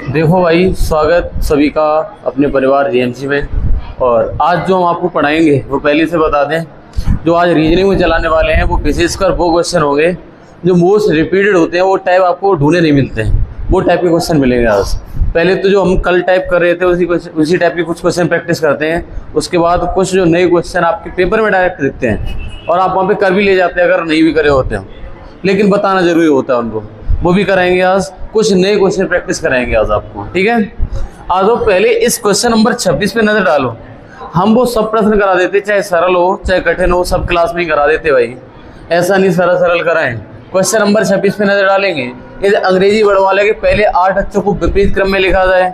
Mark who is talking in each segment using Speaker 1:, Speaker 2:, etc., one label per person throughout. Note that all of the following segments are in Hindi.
Speaker 1: देखो भाई, स्वागत सभी का अपने परिवार जीएमसी में। और आज जो हम आपको पढ़ाएंगे वो पहले से बता दें, जो आज रीजनिंग में चलाने वाले हैं वो विशेषकर वो क्वेश्चन होंगे जो मोस्ट रिपीटेड होते हैं। वो टाइप आपको ढूंढे नहीं मिलते हैं, वो टाइप के क्वेश्चन मिलेंगे आज। पहले तो जो हम कल टाइप कर रहे थे उसी टाइप के कुछ क्वेश्चन प्रैक्टिस करते हैं। उसके बाद कुछ जो नए क्वेश्चन आपके पेपर में डायरेक्ट दिखते हैं और आप वहाँ पे कर भी ले जाते हैं अगर नहीं भी करे होते हैं, लेकिन बताना जरूरी होता है उनको, वो भी कराएंगे आज। कुछ नए क्वेश्चन प्रैक्टिस कराएंगे आज आपको, ठीक है। आज वो पहले इस क्वेश्चन नंबर 26 पे नजर डालो। हम वो सब प्रश्न करा देते, चाहे सरल हो चाहे कठिन हो, सब क्लास में ही करा देते भाई, ऐसा नहीं सरल सरल कराएं। क्वेश्चन नंबर 26 पे नजर डालेंगे। यदि अंग्रेजी वर्णमाला के पहले 8 अक्षरों को विपरीत क्रम में लिखा जाए,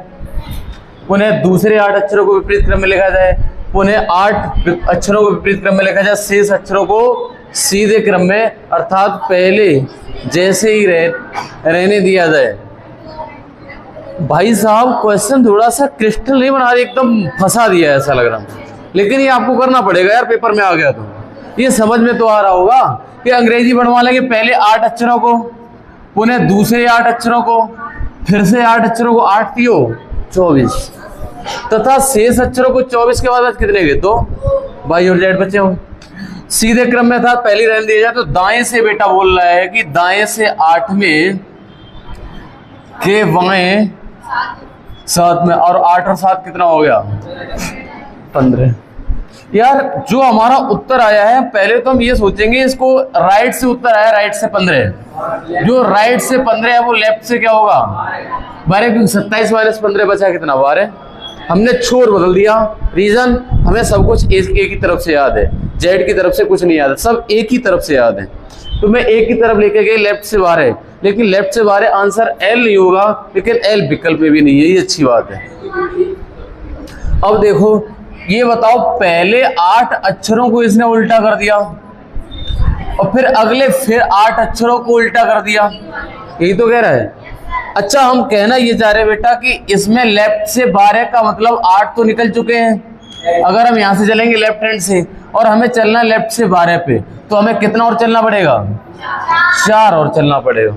Speaker 1: पुनः दूसरे 8 अक्षरों को विपरीत क्रम में लिखा जाए, पुनः 8 अक्षरों को विपरीत क्रम में लिखा जाए, शेष अक्षरों को सीधे क्रम में, अर्थात पहले जैसे ही रहने दिया जाए। भाई साहब क्वेश्चन थोड़ा सा क्रिस्टल नहीं बना रहे, एकदम फंसा दिया है ऐसा लग रहा, लेकिन ये आपको करना पड़ेगा यार, पेपर में आ गया तो ये समझ में तो आ रहा होगा कि अंग्रेजी वर्णमाला के पहले 8 अक्षरों को, पुनः दूसरे 8 अक्षरों को, फिर से 8 अक्षरों को, 8 तीयो 24, तथा शेष अक्षरों को 24 के बाद कितने गए? तो भाई और जेड बचे हो सीधे क्रम में था, पहले रहने दिया जाए। तो दाएं से बेटा बोल रहा है कि दाएं से 8 में के बाएं 7 में, और 8 और 7 कितना हो गया? 15। यार जो हमारा उत्तर आया है, पहले तो हम ये सोचेंगे इसको राइट से उत्तर आया, राइट से 15। जो राइट से 15 है वो लेफ्ट से क्या होगा? 12, क्योंकि 27 माइनस 15 बचा कितना? 12। हमने छोर बदल दिया। रीजन, हमें सब कुछ एक ही तरफ से याद है, जेड की तरफ से कुछ नहीं याद है, सब एक ही तरफ से याद है। तो मैं एक की तरफ लेके गए, लेफ्ट से 12, लेकिन लेफ्ट से 12 आंसर एल नहीं होगा, लेकिन एल विकल्प में भी नहीं है, ये अच्छी बात है। अब देखो ये बताओ, पहले 8 अक्षरों को इसने उल्टा कर दिया और फिर अगले फिर 8 अक्षरों को उल्टा कर दिया, यही तो कह रहा है। अच्छा, हम कहना ये चाह रहे बेटा कि इसमें लेफ्ट से 12 का मतलब 8 तो निकल चुके हैं। अगर हम यहाँ से चलेंगे लेफ्ट हैंड से और हमें चलना लेफ्ट से 12 पे, तो हमें कितना और चलना पड़ेगा? 4 और चलना पड़ेगा।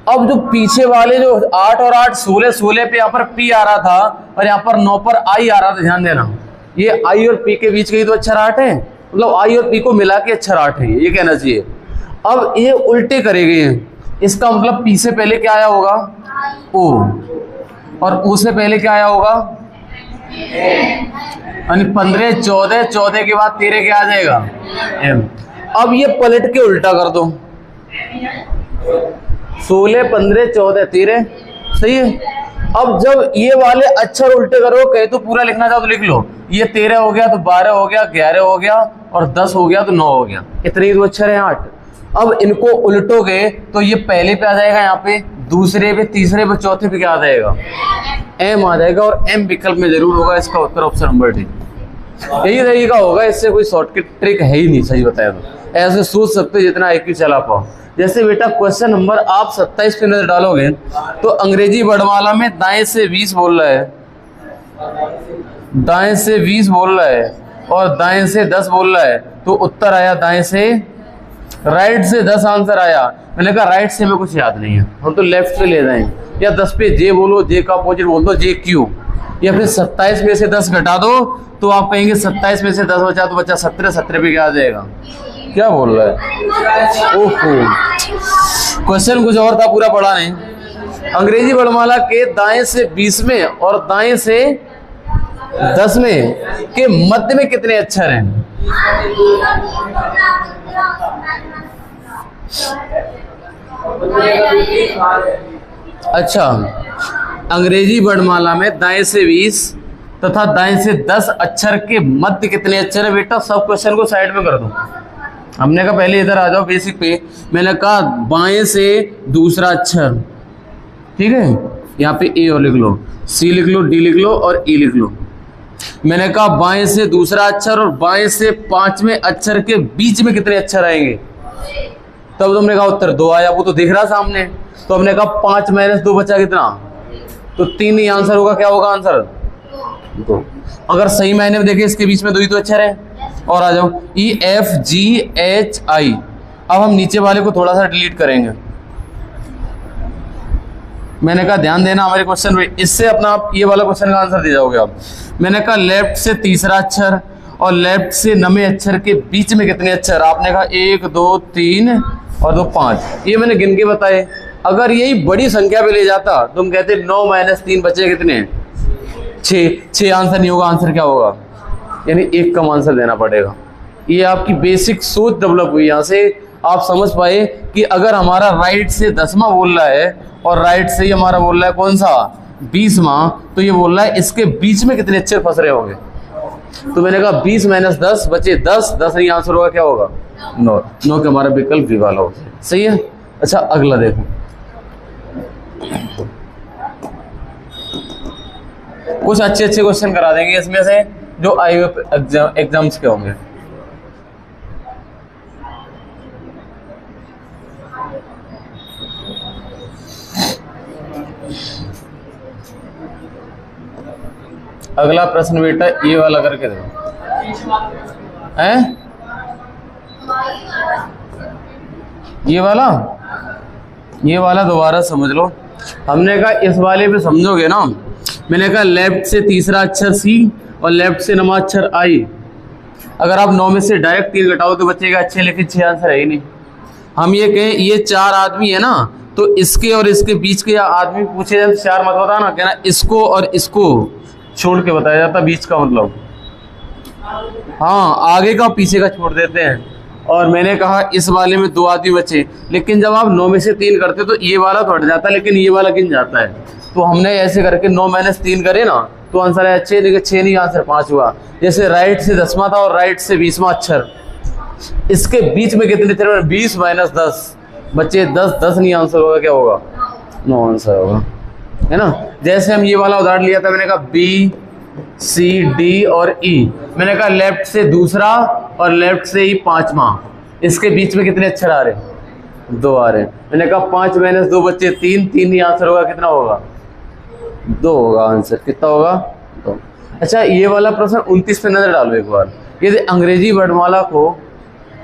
Speaker 1: अब जो पीछे वाले जो 8 और 8 16 पे यहाँ पर पी आ रहा था और यहाँ पर 9 पर आई आ रहा था, ध्यान देना, ये आई और पी के बीच के ही तो अक्षर 8 है, मतलब आई और पी को मिला के अक्षर 8 है, ये कहना चाहिए। अब ये उल्टे करे गए हैं, इसका मतलब पी से पहले क्या आया होगा? ओ, और ऊ से पहले क्या आया होगा? यानी 15 14, 14 के बाद 13 क्या आ जाएगा? एम। अब ये पलट के उल्टा कर दो, 16 15 14 13, सही है। अब जब ये वाले अक्षर उल्टे करो, कहे तो पूरा लिखना चाहो तो लिख लो, ये 13 हो गया तो 12 हो गया, 11 हो गया और 10 हो गया तो 9 हो गया, इतने ही तो अक्षर हैं 8। अब इनको उल्टोगे तो ये पहले पे आ जाएगा, यहाँ पे दूसरे पे, तीसरे पे, चौथे पे क्या आ जाएगा? एम आ जाएगा, और एम विकल्प में जरूर होगा इसका उत्तर, ऑप्शन नंबर डी। यही तरीका होगा, इससे कोई शॉर्टकट ट्रिक है ही नहीं, सही बताया तो। ऐसे सोच सकते हो जितना IQ चला पाओ। जैसे बेटा क्वेश्चन नंबर आप 27 पे नजर डालोगे तो अंग्रेजी वर्णमाला में दाएं से 20 बोल रहा है, दाएं से 20 बोल रहा है और दाएं से 10 बोल रहा है, तो उत्तर आया दाएं से, राइट से 10 आंसर आया। मैंने कहा राइट से हमें कुछ याद नहीं है, हम तो लेफ्ट से ले जाएंगे, या 10 पे जे बोलो, जे का अपोजिट बोल दो जे क्यू, या फिर 27 में से 10 घटा दो तो आप कहेंगे 27 में से 10 बचा तो बचा 17, 17 पे क्या आ जाएगा? क्या बोल रहा है? ओहो, क्वेश्चन कुछ और था, पूरा पढ़ा नहीं। अंग्रेजी वर्णमाला के दाएं से 20 में और दाएं से 10 में के मध्य में कितने अक्षर हैं? अच्छा, अंग्रेजी वर्णमाला में दाएं से 20 तथा दाएं से 10 अक्षर के मध्य कितने अक्षर है? बेटा सब क्वेश्चन को साइड में कर दो। हमने कहा पहले इधर आ जाओ बेसिक पे, मैंने कहा बाएं से दूसरा अक्षर, ठीक है, यहाँ पे ए और लिख लो, सी लिख लो, डी लिख लो और ई लिख लो। मैंने कहा बाएं से दूसरा अक्षर और बाएं से 5वें अक्षर के बीच में कितने अक्षर आएंगे? तब तुमने कहा उत्तर 2 आया, वो तो दिख रहा सामने। तो हमने कहा 5 - 2 बचा कितना? तो 3 ही आंसर होगा। क्या होगा आंसर? 2। अगर सही मायने में देखें इसके बीच में 2 ही तो अक्षर है। और आ जाओ, E F G H I, अब हम नीचे वाले को थोड़ा सा डिलीट करेंगे। मैंने कहा ध्यान देना हमारे क्वेश्चन में, इससे अपना आप ये वाला क्वेश्चन का आंसर दे जाओगे आप। मैंने कहा लेफ्ट से तीसरा अक्षर और लेफ्ट से नवे अक्षर के बीच में कितने अक्षर? आपने कहा 1 2 3 और 2 5, ये मैंने गिन के बताए। अगर यही बड़ी संख्या पे ले जाता तुम कहते 9 - 3 बचे कितने? 6 आंसर नहीं होगा। आंसर क्या होगा? यानी एक कम आंसर देना पड़ेगा। ये आपकी बेसिक सोच डेवलप हुई, यहाँ से आप समझ पाए कि अगर हमारा राइट से 10वां बोल रहा है और राइट से ही हमारा बोल रहा है कौन सा 20वां, तो ये बोल रहा है इसके बीच में कितने अक्षर फंस रहे होंगे। तो मैंने कहा 20 - 10 बचे 10, 10 नहीं आंसर होगा, क्या होगा? 9 के हमारा विकल्प बी वाला होगा। सही है। अच्छा अगला देखो, कुछ अच्छे क्वेश्चन करा देंगे इसमें से जो IAF एग्जाम्स के होंगे। अगला प्रश्न बेटा ये वाला करके देखो, हैं? ये वाला दोबारा समझ लो। हमने कहा इस वाले पे समझोगे ना। मैंने कहा लेफ्ट से तीसरा अक्षर C और लेफ्ट से नवा अक्षर I। अगर आप 9 में से डायरेक्ट 3 घटाओ तो बचेगा अच्छे, लेकिन 6 आंसर है ही नहीं। हम ये कहें ये 4 आदमी है ना, तो इसके और इसके बीच के आदमी पूछे जाए 4 मत बताना, कहना इसको और इसको छोड़ के बताया जाता बीच का मतलब। हाँ आगे का पीछे का छोड़ देते हैं। और मैंने कहा इस वाले में 2 आदमी बचे, लेकिन जब आप 9 में से 3 करते तो ये वाला तो हट जाता है, लेकिन ये वाला गिन जाता है। तो हमने ऐसे करके 9 - 3 करे ना, तो आंसर है 6, लेकिन 6 नहीं आंसर 5 हुआ। जैसे राइट से 10वां था और राइट से 20वां अक्षर, इसके बीच में कितने थे? 20 - 10 बच्चे 10, 10 नहीं आंसर होगा, क्या होगा? 9 आंसर होगा, है ना। जैसे हम ये वाला उदाहरण लिया था, मैंने कहा B C D और E। मैंने कहा लेफ्ट से दूसरा और लेफ्ट से ही 5वां, इसके बीच में कितने अक्षर आ रहे? 2 आ रहे। मैंने कहा 5 - 2 बच्चे 3, 3 नहीं आंसर होगा, कितना होगा? 2 होगा आंसर। कितना होगा? 2। अच्छा ये वाला प्रश्न 29 पे नजर डालो एक बार। यदि अंग्रेजी वर्णमाला को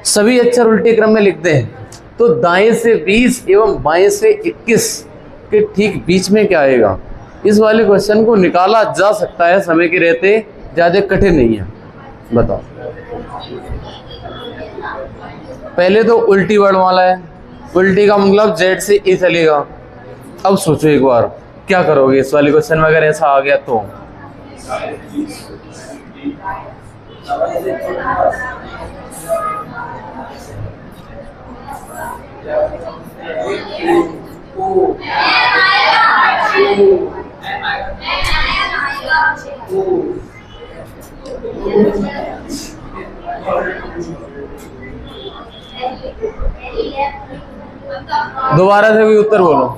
Speaker 1: सभी अक्षर उल्टे क्रम में लिखते हैं तो दाएं से 20 एवं बाएं से 21 के ठीक बीच में क्या आएगा? इस वाले क्वेश्चन को निकाला जा सकता है समय के रहते, ज्यादा कठिन नहीं है। बताओ। पहले तो उल्टी वर्णमाला है, उल्टी का मतलब Z से E चलेगा। अब सोचो एक बार क्या करोगे इस वाले क्वेश्चन में अगर ऐसा आ गया तो? दोबारा से भी उत्तर बोलो।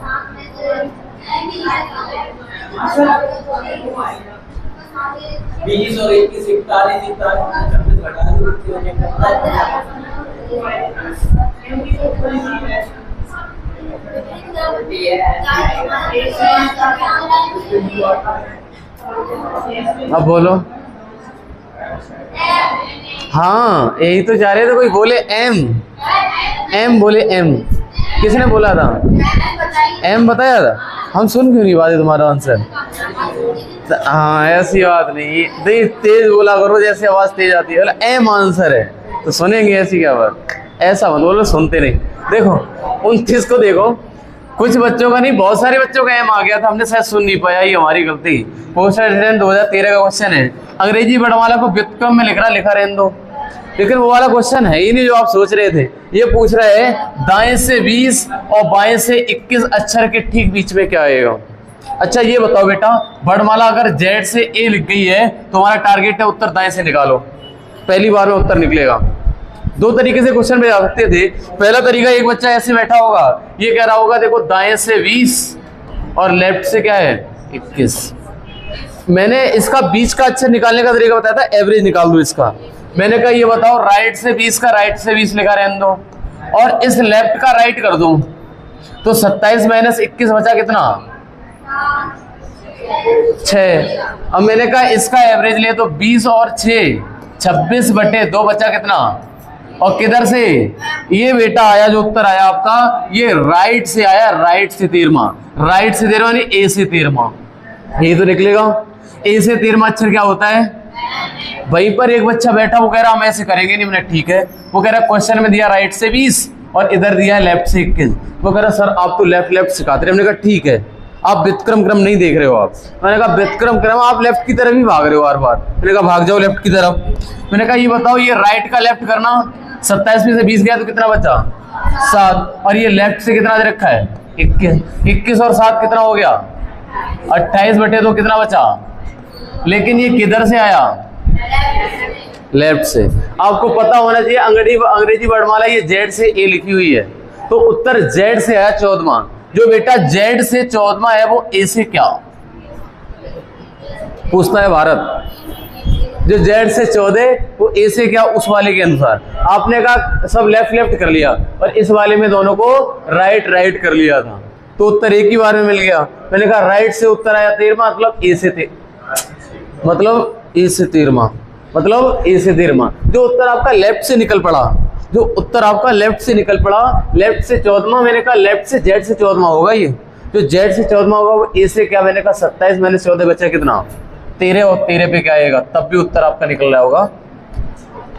Speaker 1: अब बोलो। हाँ यही तो जा रहे थे, कोई बोले M बोले M। किसने बोला था? M बताया था। हम सुन क्यों नहीं पाते तुम्हारा आंसर? हाँ ऐसी बात नहीं, तेज बोला करो जैसे आवाज तेज आती है। M आंसर है तो सुनेंगे, ऐसी क्या बात? ऐसा मत बोलो सुनते नहीं। देखो 29 को देखो, कुछ बच्चों का नहीं बहुत सारे बच्चों का M आ गया था, हमने शायद सुन नहीं पाया, ये हमारी गलती। पोस्ट अटेंडेंट 2013 का क्वेश्चन है, अंग्रेजी वर्णमाला को व्युत्क्रम में लिखा रहने दो, लेकिन वो वाला क्वेश्चन है ही नहीं जो आप सोच रहे थे। ये पूछ रहे हैं दाएं से 20 और बाएं से 21 अक्षर के ठीक बीच में क्या आएगा। अच्छा ये बताओ बेटा, वर्णमाला अगर Z से A लिख गई है तो हमारा टारगेट है उत्तर दाएं से निकालो, पहली बार में उत्तर निकलेगा। 2 तरीके से क्वेश्चन में आ सकते थे। पहला तरीका, एक बच्चा ऐसे बैठा होगा, ये कह रहा होगा देखो दाएं से 20 और लेफ्ट से क्या है 21। मैंने इसका बीच का अक्षर निकालने का तरीका बताया था, एवरेज निकाल दो इसका। मैंने कहा ये बताओ राइट से 20 का राइट से 20 लिखा रहने दो और इस लेफ्ट का राइट कर दो, तो 27 - 21 बचा कितना? 6। अब मैंने कहा इसका एवरेज ले तो 20 और 6 26/2 बचा कितना? और किधर से? ये बेटा आया जो उत्तर आया आपका, ये राइट से आया, राइट से 13वां, राइट से 13वां यानी ए से 13वां, ये तो निकलेगा। ए से 13वां अक्षर क्या होता है? वहीं पर एक बच्चा बैठा, वो कह रहा हम ऐसे करेंगे नहीं। मैंने ठीक है। वो कह रहा क्वेश्चन में दिया राइट से 20 और इधर दिया है लेफ्ट से 21। वो कह रहा सर आप तो लेफ्ट लेफ्ट सिखाते रहे। हमने कहा ठीक है, आप व्युत्क्रम क्रम नहीं देख रहे हो आप। मैंने कहा व्युत्क्रम क्रम, आप लेफ्ट की तरफ ही भाग रहे हो बार बार। मैंने कहा भाग जाओ लेफ्ट की तरफ। मैंने कहा ये बताओ, ये राइट का लेफ्ट करना, 27 में से 20 गया तो कितना बचा? 7। और ये लेफ्ट से कितना दे रखा है? 21। 21 और 7 कितना हो गया? 28/2 कितना बचा? लेकिन ये किधर से आया? लेफ्ट से। आपको पता होना चाहिए अंग्रेजी वर्णमाला ये जेड से ए लिखी हुई है, तो उत्तर जेड से आया 14वां। जो बेटा जेड से 14वां है वो ए से क्या पूछता है भारत? जो जेड से 14 वो ए से क्या, उस वाले के अनुसार। आपने कहा सब लेफ्ट लेफ्ट कर लिया और इस वाले में दोनों को राइट राइट कर लिया था, तो उत्तर एक ही बार में मिल गया। मैंने कहा राइट से उत्तर आया 13वां, मतलब ए से 13वां, मतलब ए से 13वां। जो उत्तर आपका लेफ्ट से निकल पड़ा, जो उत्तर आपका लेफ्ट से निकल पड़ा, लेफ्ट से 14वां, मैंने कहा लेफ्ट से जेड से 14वां होगा। ये जो जेड से 14वां होगा वो ए से क्या? मैंने कहा 27 - 14 बचा कितना? 13, और 13 पे क्या आएगा? तब भी उत्तर आपका निकल रहा होगा।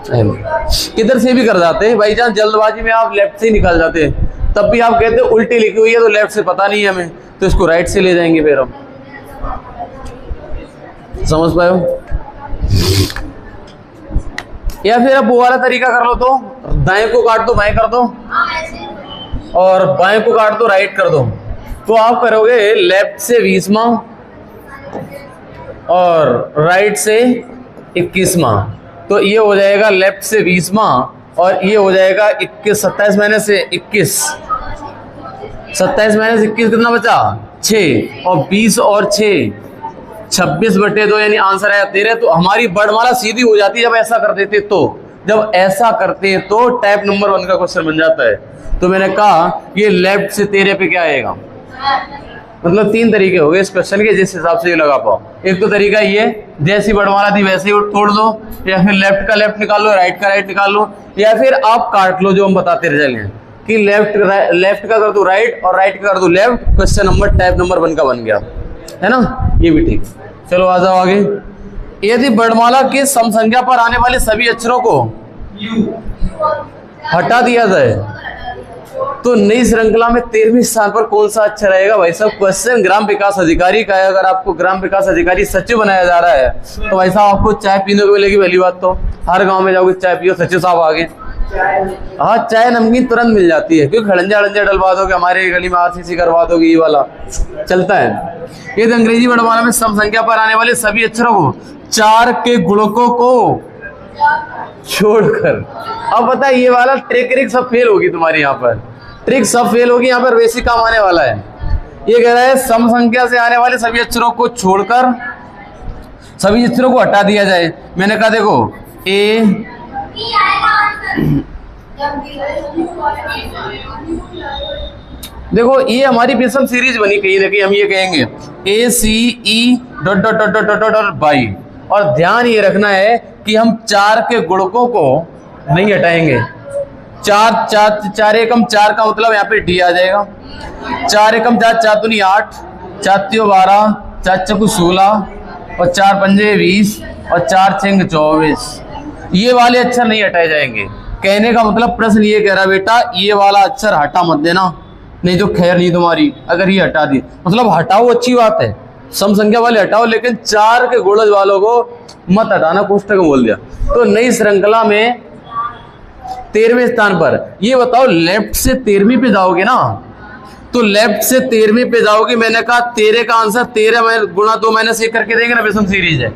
Speaker 1: किधर से भी कर जाते भाई जान, जल्दबाजी में आप लेफ्ट से ही निकल जाते, तब भी आप कहते उल्टी लिखी हुई है तो लेफ्ट से पता नहीं है हमें, तो इसको राइट से ले जाएंगे। फिर हम समझ पाए हो? या फिर अब वो वाला तरीका कर लो, तो दाएं को काट दो बाएं कर दो, और बाएं को काट दो राइट कर दो, तो आप करोगे लेफ्ट से 20वां और राइट से 21वां। तो ये हो जाएगा लेफ्ट से 20वां और ये हो जाएगा 21। 27 - 21, 27 - 21 कितना बचा? 6, और 20 और 6 26/2 यानी आंसर आया 13। तो हमारी वर्णमाला सीधी हो जाती है जब ऐसा कर देते, तो जब ऐसा करते तो टाइप नंबर 1 का क्वेश्चन बन जाता है। तो मैंने कहा ये लेफ्ट से 13 पे क्या आएगा? मतलब 3 तरीके हो गए इस क्वेश्चन के, जिस हिसाब से ये लगा पाओ। एक तो तरीका ये, जैसी वर्णमाला थी वैसे ही तोड़ दो, या फिर लेफ्ट का लेफ्ट निकाल लो, राइट का राइट निकाल लो, या फिर आप काट लो जो हम बताते रह चले कि लेफ्ट का कर दो राइट और राइट का कर दो left. Question number type number 1 का बन गया है ना, ये भी ठीक। चलो आ जाओ आगे। यदि वर्णमाला के समसंज्ञा पर आने वाले सभी अक्षरों को हटा दिया जाए तो नई श्रृंखला में 13वें स्थान पर कौन सा अक्षर आएगा? भाई साहब क्वेश्चन ग्राम विकास अधिकारी का है। अगर आपको ग्राम विकास अधिकारी सचिव बनाया जा रहा है तो भाई साहब आपको चाय पीने को मिलेगी। पहली बात तो हर गांव में जाओगे चाय पियो, सचिव साहब आगे। हाँ चाय नमकीन तुरंत मिल जाती है, क्योंकि खड़ंजा डलवा दोगे, हमारे गली में RCC करवा दोगे, ये वाला चलता है। ये तो अंग्रेजी वर्णमाला में समसंख्या पर आने वाले सभी अक्षरों को 4 के गुणकों को छोड़कर, अब पता है ये वाला ट्रिक सब फेल होगी तुम्हारी, यहाँ पर ट्रिक सब फेल होगी, यहाँ पर वैसी काम आने वाला है। ये कह रहा है सम संख्या से आने वाले सभी अक्षरों को छोड़कर सभी अक्षरों को हटा दिया जाए। मैंने कहा देखो ए देखो ये हमारी बेसम सीरीज बनी कहीं ना कहीं, हम ये कहेंगे ACE ... बाई, और ध्यान ये रखना है कि हम 4 के गुणकों को नहीं हटाएंगे। 4 एकम 4 का मतलब यहाँ पे डी आ जाएगा। 4 एकम 4, 4 दूनी 8, 4 तियो 12, 4 चौको 16 और 4 पंजे 20 और 4 छंग 24। ये वाले अक्षर नहीं हटाए जाएंगे। कहने का मतलब प्रश्न ये कह रहा बेटा ये वाला अक्षर हटा मत देना, नहीं तो खैर नहीं तुम्हारी। अगर ये हटा दी मतलब हटाओ, अच्छी बात है, सम संख्या वाले हटाओ, लेकिन 4 के गुणज वालों को मत हटाना। कोष्टक में बोल दिया। तो नई श्रृंखला में 13वें स्थान पर, ये बताओ लेफ्ट से 13वीं पे जाओगे ना, तो लेफ्ट से 13वीं पे जाओगे। मैंने कहा 13 का आंसर 13 गुणा 2 - 1 करके देंगे ना, विषम सीरीज है।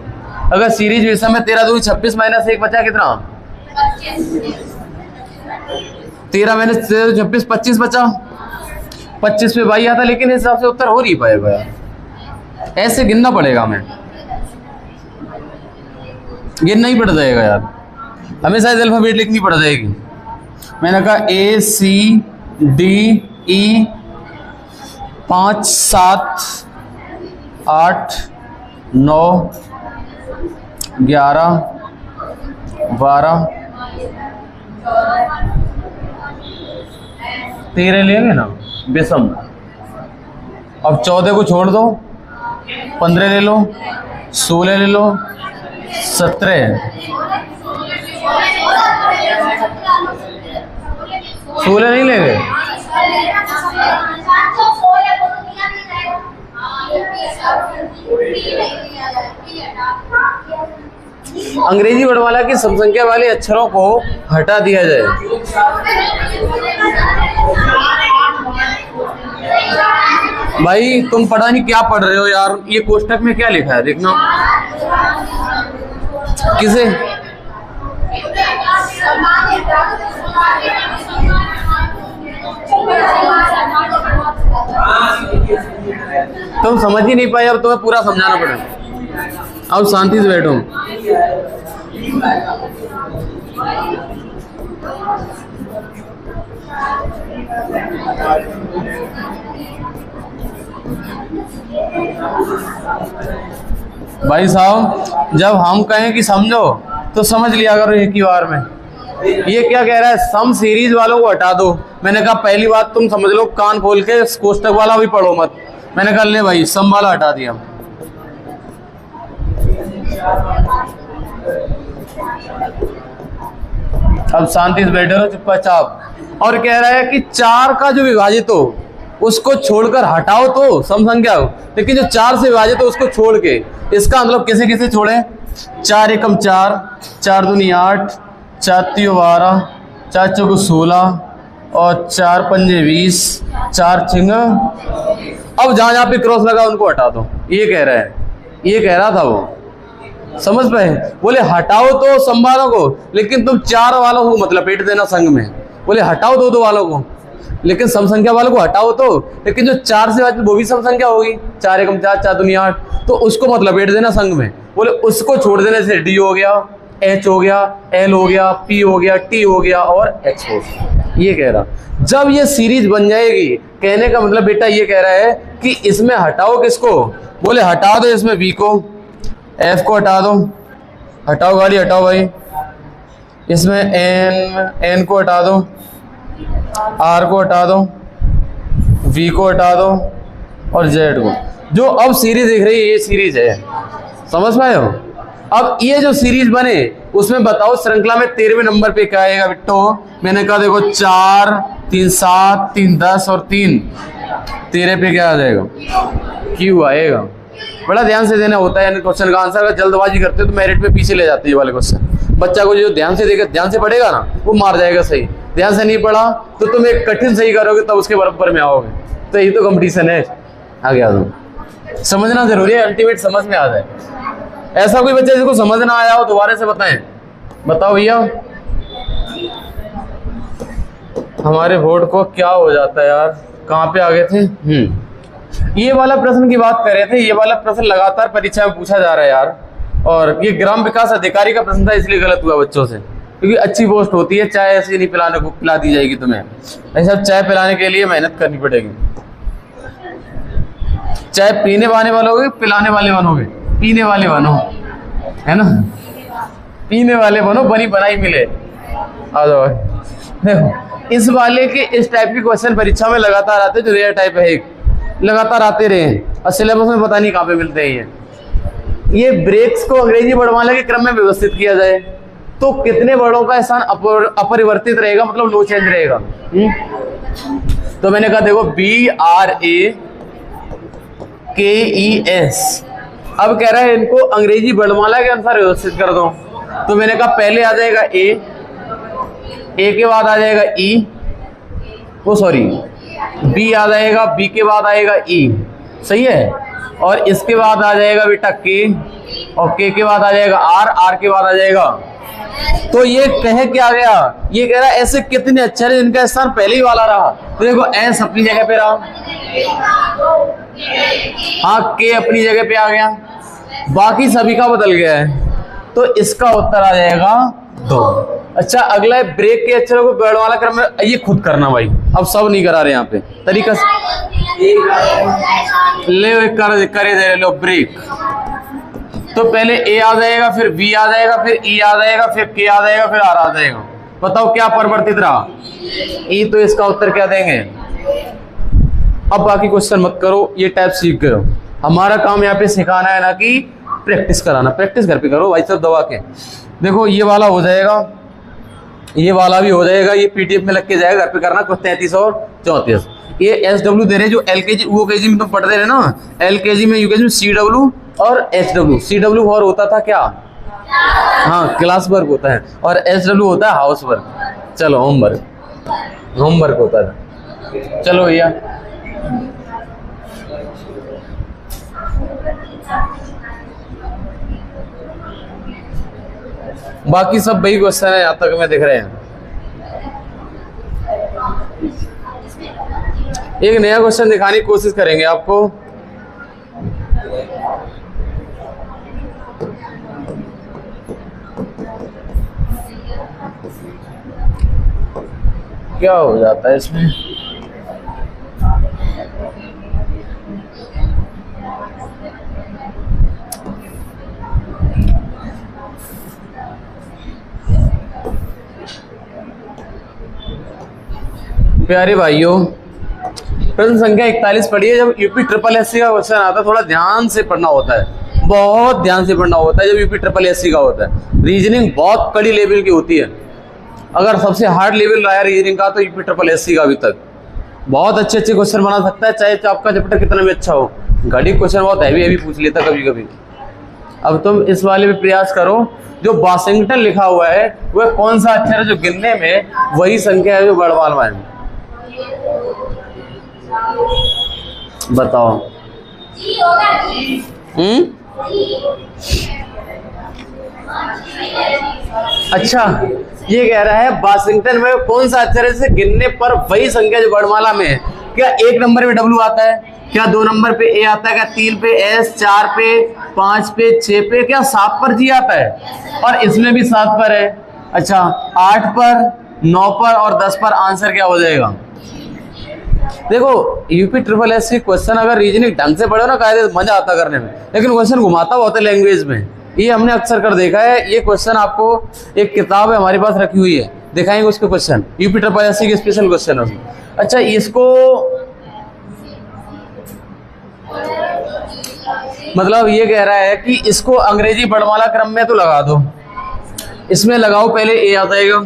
Speaker 1: अगर सीरीज विषम में 13 दूनी 26 - 1 बचा कितना? 13 - 26 25 बचा। 25 पे भाई आता, लेकिन इस हिसाब से उत्तर हो नहीं पाएगा यार, ऐसे गिनना पड़ेगा हमें, गिनना ही पड़ जाएगा यार, हमेशा अल्फाबेट लिखनी पड़ जाएगी। मैंने कहा ACDE 5 7 8 9 11 12 13 लेंगे ना विषम। अब 14 को छोड़ दो, 15 ले लो, 16 ले लो, 17, 16 नहीं लेंगे। अंग्रेजी वर्णमाला की सम संख्या वाले अक्षरों को हटा दिया जाए। भाई तुम पता नहीं क्या पढ़ रहे हो यार, ये कोष्टक में क्या लिखा है देखना। किसे तुम समझ ही नहीं पाए, अब तुम्हें पूरा समझाना पड़ेगा। अब शांति से बैठो। भाई साहब जब हम कहें कि समझो तो समझ लिया करो एक ही बार में। ये क्या कह रहा है, सम सीरीज वालों को हटा दो। मैंने कहा पहली बात तुम समझ लो, कान खोल के कोष्टक वाला भी पढ़ो मत। मैंने कहा ले भाई सम वाला हटा दिया। अब शांति से बैठे रहो चुपचाप। और कह रहा है कि 4 का जो विभाजित हो उसको छोड़कर हटाओ तो सम संख्या हो, लेकिन जो 4 से विभाजित हो उसको छोड़ के, इसका मतलब किसे किसे छोड़े। 4 एकम 4, 4 दूनी 8, 4 तियो 12, 4 चौको 16 और 4 पंजे 20, 4 छिंग। अब जहां जहां पे क्रॉस लगा उनको हटा दो। ये कह रहा है, ये कह रहा था वो, समझ पाए। बोले हटाओ तो सम वालों को, लेकिन तुम 4 वालों को मत लपेट देना संग में। बोले हटाओ 2 वालों को, लेकिन सम संख्या वालों को हटाओ तो, लेकिन जो 4 से वाले वो भी सम संख्या होगी। 4 एकम 4, 4 दूनी 8, तो उसको मत लपेट देना संग में। बोले उसको छोड़ देने से डी हो गया, एच हो गया, एल हो गया, पी हो गया, टी हो गया और एक्स हो गया। ये कह रहा जब ये सीरीज बन जाएगी, कहने का मतलब बेटा ये कह रहा है कि इसमें हटाओ किसको। बोले हटा दो इसमें बी को, एफ को हटा दो, हटाओ गाड़ी हटाओ भाई। इसमें एन को हटा दो, आर को हटा दो, वी को हटा दो और जेड को। जो अब सीरीज दिख रही है ये सीरीज है, समझ पाए हो। अब ये जो सीरीज बने उसमें बताओ श्रृंखला में 13वें नंबर पे क्या आएगा बिट्टो। मैंने कहा देखो 4, 3, 7, 3, 10 और 3 13 पे क्या आ जाएगा, क्यू आएगा। बड़ा ध्यान से देना होता है क्वेश्चन का आंसर। अगर जल्दबाजी करते हो तो मेरिट पे पीछे ले जाते हैं ये वाले क्वेश्चन। बच्चा को जो ध्यान से देगा, ध्यान से पढ़ेगा ना, वो मार जाएगा सही। ध्यान से नहीं पढ़ा तो तुम एक कठिन सही करोगे तब उसके बराबर में आओगे। तो यही तो कंपटीशन है। आगे आ जाओ, समझना जरूरी है, अल्टीमेट समझ में आ जाए। ऐसा कोई बच्चा जिसको समझ ना आया हो दोबारा से बताएं। बताओ भैया हमारे बोर्ड को क्या हो जाता है यार, कहाँ पे आ गए थे। ये वाला प्रश्न की बात कर रहे थे। ये वाला प्रश्न लगातार परीक्षा में पूछा जा रहा है यार, और ये ग्राम विकास अधिकारी का प्रश्न था, इसलिए गलत हुआ बच्चों से, क्योंकि अच्छी पोस्ट होती है। चाय ऐसे नहीं पिलाने को पिला दी जाएगी तुम्हें, ऐसा चाय पिलाने के लिए मेहनत करनी पड़ेगी। चाय पीने वाले बनोगे, पिलाने वाले बनोगे, पीने वाले बनो, है ना, पीने वाले बनो, बनी बनाई मिले। आ जाओ देखो, इस वाले के इस टाइप के क्वेश्चन परीक्षा में लगातार आते हैं, जो रेयर टाइप है, एक लगातार आते रहे और सिलेबस में पता नहीं कहाँ पे मिलते हैं। ये ब्रेक्स को अंग्रेजी वर्णमाला के क्रम में व्यवस्थित किया जाए तो कितने वर्णों का स्थान अपरिवर्तित रहेगा, मतलब नो चेंज रहेगा। तो मैंने कहा देखो BRAKES। अब कह रहा है इनको अंग्रेजी वर्णमाला के अनुसार व्यवस्थित कर दो। तो मैंने कहा पहले आ जाएगा ए के बाद आ जाएगा ई, वो सॉरी बी आ जाएगा, बी के बाद आएगा ई, सही है। और इसके बाद आ जाएगा बेटा के, और के बाद आ जाएगा आर के बाद आ जाएगा। तो ये कह क्या गया, ये कह रहा है ऐसे कितने अक्षर हैं जिनका स्थान पहले ही वाला रहा। तो देखो एस अपनी जगह पे रहा, हाँ के अपनी जगह पे आ गया, बाकी सभी का बदल गया है। तो इसका उत्तर आ जाएगा 2। अच्छा अगला है ब्रेक के अक्षरों को वर्णमाला क्रम में, ये खुद करना भाई, अब सब नहीं करा रहे यहाँ पे, तरीका से ले करे दे लो ब्रेक। तो पहले ए आ जाएगा, फिर बी आ जाएगा, फिर ई आ जाएगा, फिर के आ जाएगा, फिर आर आ जाएगा। बताओ क्या परिवर्तित रहा? ई, तो इसका उत्तर क्या देंगे? अब बाकी क्वेश्चन मत करो, ये टाइप सीख गए हो। हमारा काम यहाँ पे सिखाना है, ना कि प्रैक्टिस कराना। प्रैक्टिस घर पे करो भाई सब दबा के। देखो ये वाला हो जाएगा, ये वाला भी हो जाएगा, ये पीडीएफ में लग के जाएगा, घर पे करना कुछ 33 और 34। ये SW दे रहे जो LKG वो KG में तुम पढ़ते रहे ना, LKG में UKG में CW और HW। CW और होता था क्या? हाँ, क्लास वर्क होता है, और SW होता है हाउस वर्क। चलो होमवर्क होता था। चलो भैया बाकी सब वही क्वेश्चन है यहाँ तक मैं दिख रहे हैं। एक नया क्वेश्चन दिखाने की कोशिश करेंगे आपको। क्या हो जाता है इसमें? प्यारे भाइयों, प्रश्न संख्या 41 पढ़िए। जब यूपी ट्रिपल एससी का क्वेश्चन आता है थोड़ा ध्यान से पढ़ना होता है, बहुत ध्यान से पढ़ना होता है जब यूपी ट्रिपल एससी का होता है। रीजनिंग बहुत कड़ी लेवल की होती है। अगर सबसे हार्ड लेवल रहा है रीजनिंग का तो यूपी ट्रिपल एससी का अभी तक बहुत अच्छे अच्छे क्वेश्चन बना सकता है, चाहे आपका चैप्टर कितना भी अच्छा हो। घड़ी क्वेश्चन बहुत हैवी पूछ लेता कभी कभी। अब तुम इस वाले में प्रयास करो, जो वाशिंगटन लिखा हुआ है वह कौन सा अक्षर है जो गिनने में वही संख्या है जो गढ़वाल में? बताओ। अच्छा, ये कह रहा है वाशिंगटन में कौन सा अक्षर है से गिनने पर वही संख्या जो वर्णमाला में है। क्या 1 नंबर में W आता है? क्या 2 नंबर पे A आता है? क्या 3 पे S, 4 पे, 5 पे, 6 पे, क्या 7 पर G आता है? और इसमें भी 7 पर है। अच्छा, 8 पर, 9 पर और 10 पर आंसर क्या हो जाएगा? देखो यूपी ट्रिपल एससी क्वेश्चन अगर रीजनिंग ढंग से पढ़ो ना कायदे मजा आता करने में, लेकिन क्वेश्चन घुमाता बहुत है लैंग्वेज में। ये हमने अक्सर कर देखा है। ये क्वेश्चन आपको एक किताब है हमारे पास रखी हुई है, दिखाएंगे उसके क्वेश्चन, यूपी ट्रिपल एससी के स्पेशल क्वेश्चन है। अच्छा, इसको मतलब ये कह रहा है कि इसको अंग्रेजी वर्णमाला क्रम में तो लगा दो। इसमें लगाओ, पहले A आ जाएगा,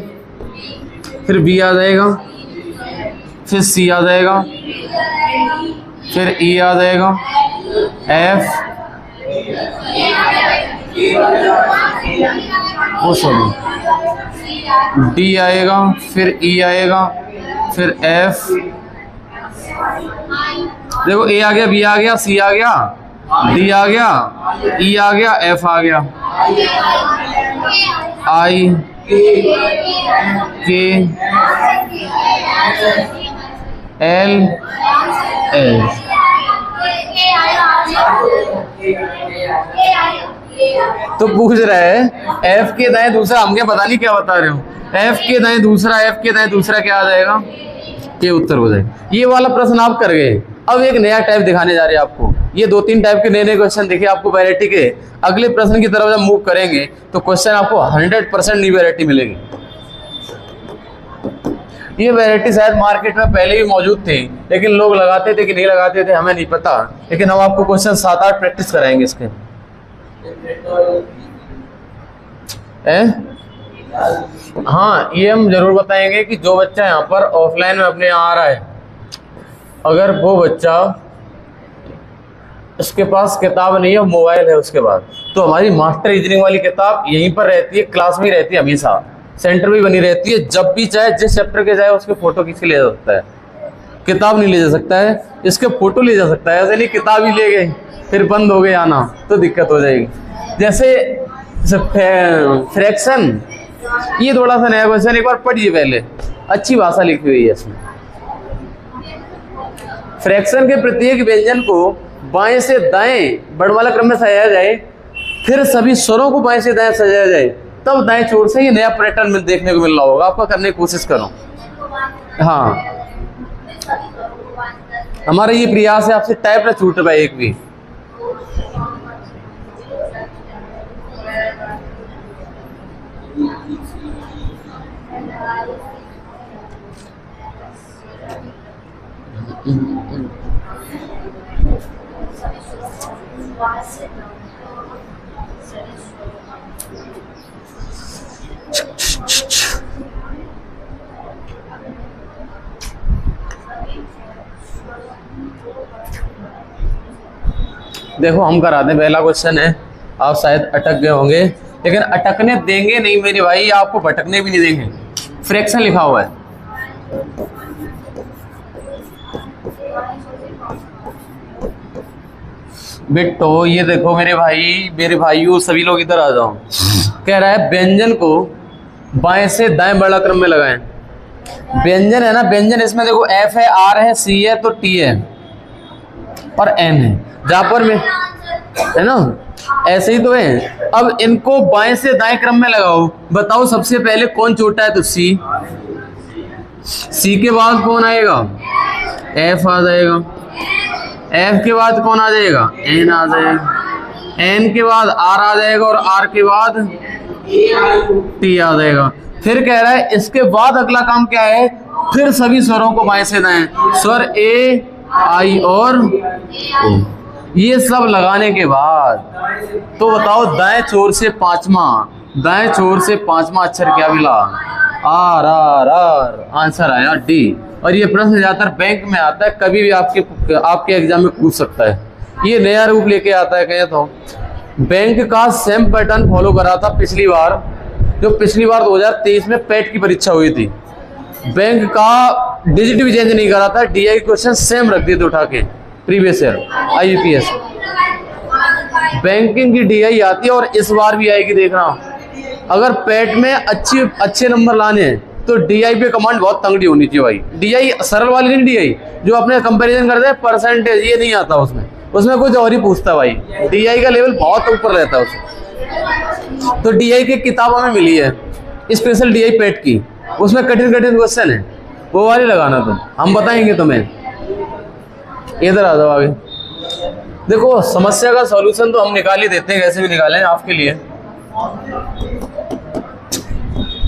Speaker 1: फिर B आ जाएगा, फिर C आ जाएगा, फिर E आ जाएगा, F, ओ सॉरी D आएगा, फिर E आएगा, फिर F। देखो A आ गया, B आ गया, C आ गया, D आ गया, E आ गया, F आ गया, I, K, L, L। तो पूछ रहा है F के दाएं दूसरा, हम क्या पता नहीं क्या बता रहे हो। F के दाएं दूसरा, F के दाएं दूसरा क्या आ जाएगा? के उत्तर हो जाएगा। ये वाला प्रश्न आप कर गए। अब एक नया टाइप दिखाने जा रहे हैं आपको। ये 2-3 टाइप के नए नए क्वेश्चन देखिए आपको वैरायटी के। अगले प्रश्न की तरफ जब मूव करेंगे तो क्वेश्चन आपको 100% नई वैरायटी मिलेगी। ये वैरायटी शायद मार्केट में पहले भी मौजूद थी, लेकिन लोग लगाते थे कि नहीं लगाते थे हमें नहीं पता। लेकिन हम आपको क्वेश्चन 7-8 प्रैक्टिस कराएंगे इसके। हाँ, ये हम जरूर बताएंगे कि जो बच्चा यहाँ पर ऑफलाइन में अपने यहाँ आ रहा है, अगर वो बच्चा उसके पास किताब नहीं है, मोबाइल है उसके पास, तो हमारी मास्टर रीजनिंग वाली किताब यहीं पर रहती है, क्लास में ही रहती है, हमेशा सेंटर भी बनी रहती है। जब भी चाहे जिस चैप्टर के जाए उसके फोटो खींच के ले जा सकता है। किताब नहीं ले जा सकता है, इसके फोटो ले जा सकता है। ऐसे नहीं किताब ही ले गए फिर बंद हो गए आना तो दिक्कत हो जाएगी। जैसे फ्रैक्शन, ये थोड़ा सा नया क्वेश्चन, एक बार पढ़िए पहले, अच्छी भाषा लिखी हुई है इसमें। फ्रैक्शन के प्रत्येक व्यंजन को बाएं से दाएं वर्णमाला क्रम में सजाया जाए, फिर सभी स्वरों को बाएं से दाएं सजाया जाए, तब दाएं छोर से ये नया पैटर्न देखने को मिल रहा होगा। आपका करने की कोशिश करो। हाँ, हमारा ये प्रयास है आपसे टाइप ना छूट पाए एक भी। देखो हम कराते हैं, पहला क्वेश्चन है, आप शायद अटक गए होंगे, लेकिन अटकने देंगे नहीं मेरे भाई, आपको भटकने भी नहीं देंगे। फ्रैक्शन लिखा हुआ है, बेटो ये देखो मेरे भाई, मेरे भाइयों सभी लोग इधर आ जाओ। कह रहा है व्यंजन को बाएं से दाएं बड़ा क्रम में लगाएं। व्यंजन है ना, व्यंजन इसमें देखो एफ है, आर है, सी है, तो टी है और एन है, जहां पर में है ना, ऐसे ही तो है। अब इनको बाएं से दाएं क्रम में लगाओ, बताओ सबसे पहले कौन छोटा है, तो सी। सी के बाद कौन आएगा, एफ आ जाएगा। एफ के बाद कौन आ जाएगा, एन आ जाएगा। एन के बाद आर आ जाएगा और आर के बाद टी आ जाएगा। फिर कह रहा है इसके बाद अगला काम क्या है, फिर सभी स्वरों को बाएं से दाएं, स्वर ए, आई और ओ, ये सब लगाने के बाद तो बताओ दाएं छोर से पांचवा, दाएं छोर से पांचवा अक्षर क्या मिला, आर आर आर, आंसर आया डी। और ये प्रश्न ज्यादातर बैंक में आता है, कभी भी आपके एग्जाम में पूछ सकता है। ये नया रूप लेके आता है, कहे तो बैंक का सेम पैटर्न फॉलो करा था पिछली बार, जो पिछली बार 2023 में पेट की परीक्षा हुई थी। बैंक का डिजिट भी चेंज नहीं करा था, डीआई क्वेश्चन सेम रख दिए थे उठा के प्रीवियस ईयर आईयूपीएस। बैंकिंग की डीआई आती है और इस बार भी आएगी, देखना। अगर पेट में अच्छे नंबर लाने हैं तो डीआई पे कमांड बहुत तंगड़ी होनी चाहिए भाई। डीआई सरल वाली नहीं, डीआई जो अपने कंपैरिजन करते हैं परसेंटेज, ये नहीं आता उसमें कुछ और ही पूछता भाई। डीआई का लेवल बहुत ऊपर रहता है उसमें। तो डीआई की किताब हमें मिली है स्पेशल डीआई पेट की, उसमें कठिन क्वेश्चन है, वो वाली लगाना तुम, हम बताएंगे तुम्हें। इधर आ जाओ आगे। देखो समस्या का सॉल्यूशन तो हम निकाल ही देते हैं, कैसे भी निकालें आपके लिए।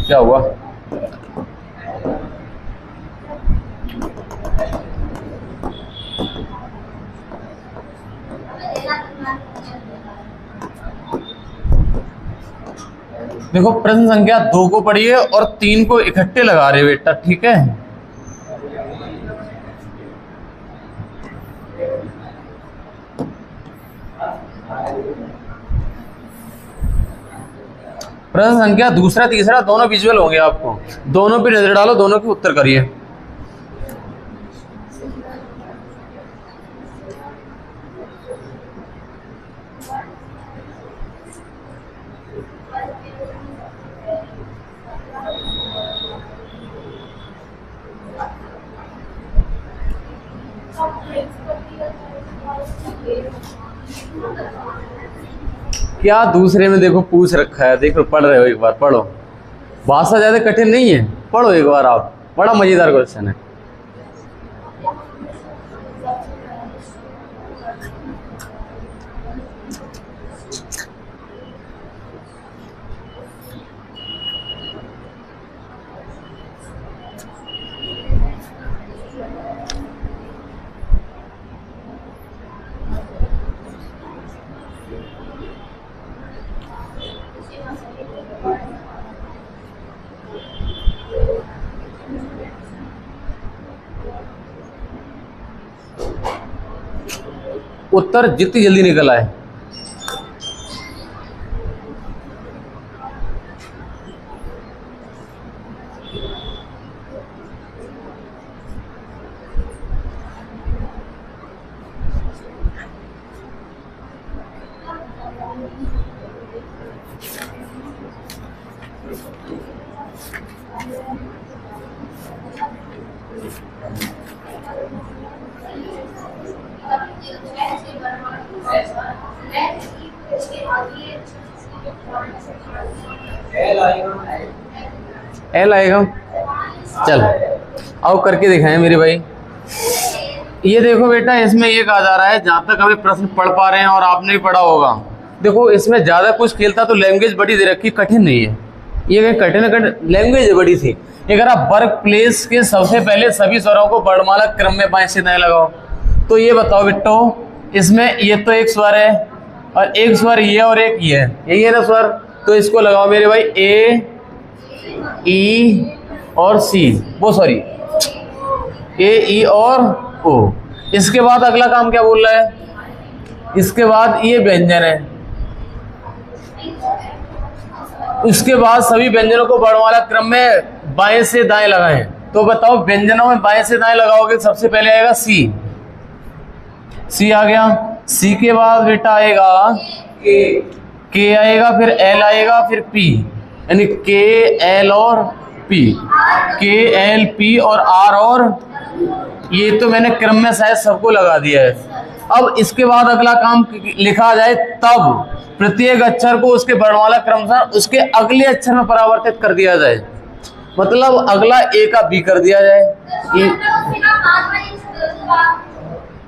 Speaker 1: क्या हुआ, देखो प्रश्न संख्या 2 को पढ़िए और 3 को इकट्ठे लगा रहे बेटा, ठीक है। प्रश्न संख्या दूसरा तीसरा दोनों विजुअल होंगे, आपको दोनों पे नजर डालो, दोनों के उत्तर करिए। क्या दूसरे में देखो पूछ रखा है, देखो पढ़ रहे हो, एक बार पढ़ो। भाषा ज्यादा कठिन नहीं है, पढ़ो एक बार आप, बड़ा मजेदार क्वेश्चन है। उत्तर जितनी जल्दी निकल आए। एल आएगा, चल आओ करके दिखाएं मेरे भाई। ये देखो बेटा, इसमें ये कहा जा रहा है, जहां तक हमें प्रश्न पढ़ पा रहे हैं और आपने भी पढ़ा होगा, देखो इसमें ज्यादा कुछ खेलता तो लैंग्वेज बड़ी दे रखी, कठिन नहीं है ये, कठिन लैंग्वेज बड़ी थी, ये कह रहा वर्क प्लेस के सबसे पहले सभी स्वरों को वर्णमाला क्रम में बाएं से दाएं लगाओ। तो ये बताओ बिट्टो, इसमें ये तो एक स्वर है और एक स्वर ये और एक ये है, यही है ना स्वर। तो इसको लगाओ मेरे भाई, ए ई और सी, वो सॉरी ए ई और ओ। इसके बाद अगला काम क्या बोल रहा है, इसके बाद ये व्यंजन है, उसके बाद सभी व्यंजनों को वर्णमाला क्रम में बाएं से दाएं लगाएं। तो बताओ व्यंजनों में बाएं से दाएं लगाओगे, सबसे पहले आएगा सी, सी आ गया। सी के बाद बेटा आएगा के आएगा, फिर एल आएगा, फिर पी, यानी के एल और पी, के एल पी और आर, और ये तो मैंने क्रम में शायद सबको लगा दिया है। अब इसके बाद अगला काम लिखा जाए, तब प्रत्येक अक्षर को उसके वर्णमाला क्रमशः उसके अगले अक्षर में परावर्तित कर दिया जाए। मतलब अगला ए का बी कर दिया जाए।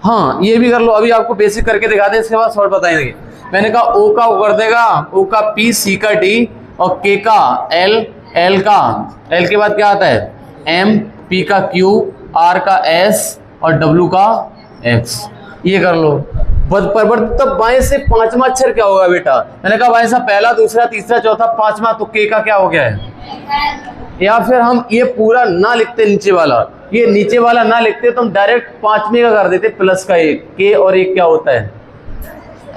Speaker 1: हाँ ये भी कर लो, अभी आपको बेसिक करके दिखा दे, इसके बाद शॉर्ट बताएंगे। मैंने कहा ओ का ओ कर देगा, ओ का पी, सी का डी और के का एल, एल का एल के बाद क्या आता है एम, पी का क्यू, आर का एस और डब्ल्यू का एक्स। ये कर लो। तब बाएं से पांचवा अक्षर क्या होगा बेटा, मैंने कहा बाएं से पहला, दूसरा, तीसरा, चौथा, पांचवा, तो के का क्या हो गया है। या फिर हम ये पूरा ना लिखते, नीचे वाला, ये नीचे वाला ना लिखते तो हम डायरेक्ट पांचवे का कर देते प्लस का एक, के और एक क्या होता है।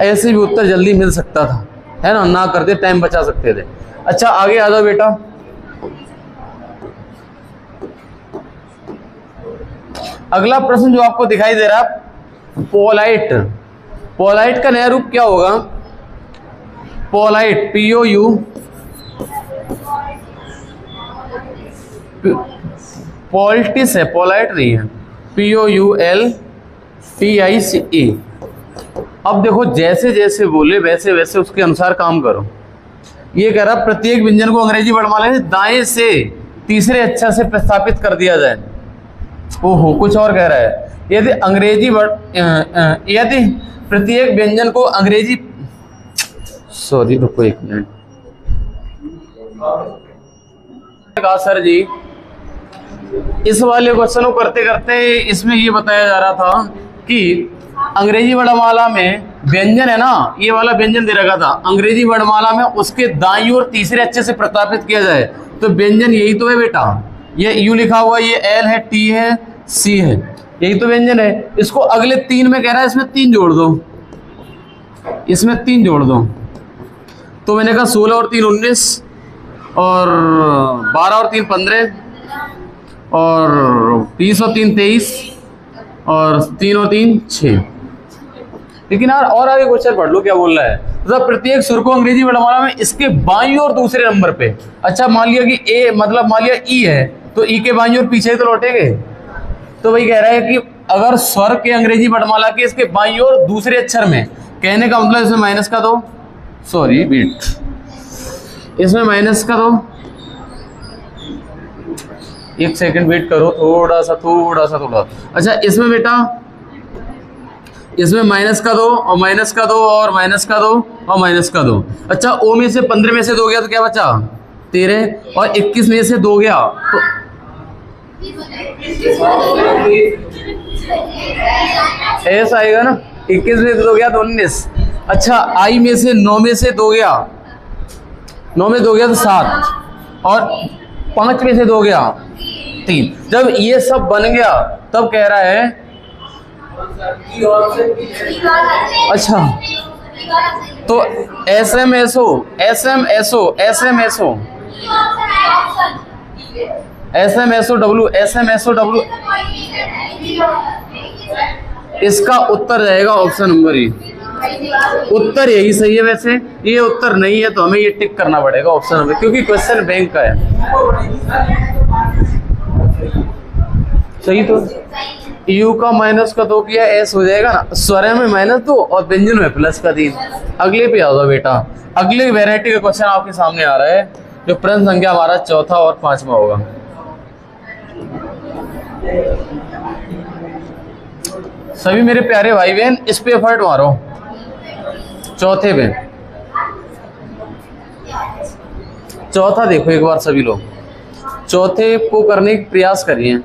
Speaker 1: ऐसे भी उत्तर जल्दी मिल सकता था, है ना करते टाइम बचा सकते थे। अच्छा आगे आ जाओ बेटा। अगला प्रश्न जो आपको दिखाई दे रहा है, पोलाइट। पोलाइट का नया रूप क्या होगा, पोलाइट, POU, पॉलिटिस है, पोलाइट नहीं है, POULTICE। अब देखो जैसे जैसे बोले वैसे वैसे उसके अनुसार काम करो। ये कह रहा प्रत्येक व्यंजन को अंग्रेजी वर्णमाला में दाएं से तीसरे अक्षर से प्रस्थापित कर दिया जाए। ओहो कुछ और कह रहा है, यदि अंग्रेजी यदि प्रत्येक व्यंजन को अंग्रेजी, सॉरी रुको एक मिनट, कहा सर जी इस वाले क्वेश्चन को करते करते इसमें ये बताया जा रहा था कि अंग्रेजी वर्णमाला में व्यंजन है ना, ये वाला व्यंजन दे रखा था, अंग्रेजी वर्णमाला में उसके दाईं ओर तीसरे अक्षर से प्रस्थापित किया जाए। तो व्यंजन यही तो है बेटा, ये यू लिखा हुआ, ये एल है, टी है, सी है, यही तो व्यंजन है। इसको अगले तीन में कह रहा है इसमें तीन जोड़ दो, इसमें तीन जोड़ दो। तो मैंने कहा 16 और 3 19 और 12 और 3 15 और 20 और 3 23 और 3 और 3 6। लेकिन यार और आगे क्वेश्चन पढ़ लो क्या बोल रहा है। मतलब प्रत्येक सुर को अंग्रेजी वर्णमाला में इसके बाईं और दूसरे नंबर पे, अच्छा मान लिया कि ए मतलब मान लिया ई है तो ई के बाईं और पीछे तो लौटेंगे। तो वही कह रहा है कि अगर स्वर के अंग्रेजी वर्णमाला के इसके बाईं और दूसरे अक्षर में, कहने का मतलब इसमें माइनस का दो, सॉरी बीट, इसमें माइनस का दो, एक सेकंड वेट करो, थोड़ा सा। अच्छा इसमें बेटा इसमें माइनस का दो और माइनस का दो और माइनस का दो और माइनस का दो। अच्छा ओ में से 15 में से 2 गया तो क्या बचा 13 और 21 में से 2 गया तो ऐसा आएगा ना, 21 में से 2 गया तो 19। अच्छा आई में से 9 में से 2 गया, 9 में 2 गया तो 7 और 5 में से 2 गया 3। जब ये सब बन गया तब कह रहा है अच्छा तो SMSO SMSOW इसका उत्तर जाएगा ऑप्शन नंबर ई। उत्तर यही सही है। वैसे ये उत्तर नहीं है तो हमें ये टिक करना पड़ेगा ऑप्शन नंबर, क्योंकि क्वेश्चन बैंक का है। सही तो यू का माइनस का 2 किया, एस हो जाएगा ना, स्वर में माइनस 2 और व्यंजन में प्लस का 3। अगले पे आ जाओ बेटा। अगले वैरायटी का क्वेश्चन आपके सामने आ रहा है, जो प्रश्न संख्या हमारा चौथा और 5वां होगा। सभी मेरे प्यारे भाई बहन इस पे एफर्ट मारो। चौथे पे, चौथा देखो एक बार सभी लोग। चौथे को करने का प्रयास करिए।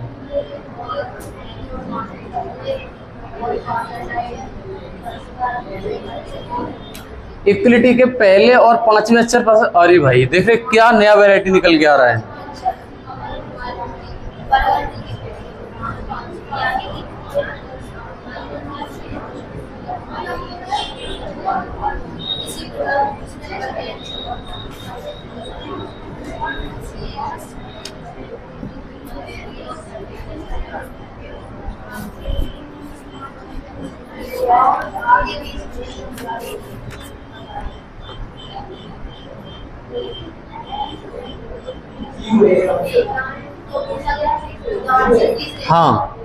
Speaker 1: इक्वलिटी के पहले और पांचवें अक्षर पर, अरे भाई देख रहे क्या नया वैरायटी निकल के आ रहा है। हाँ,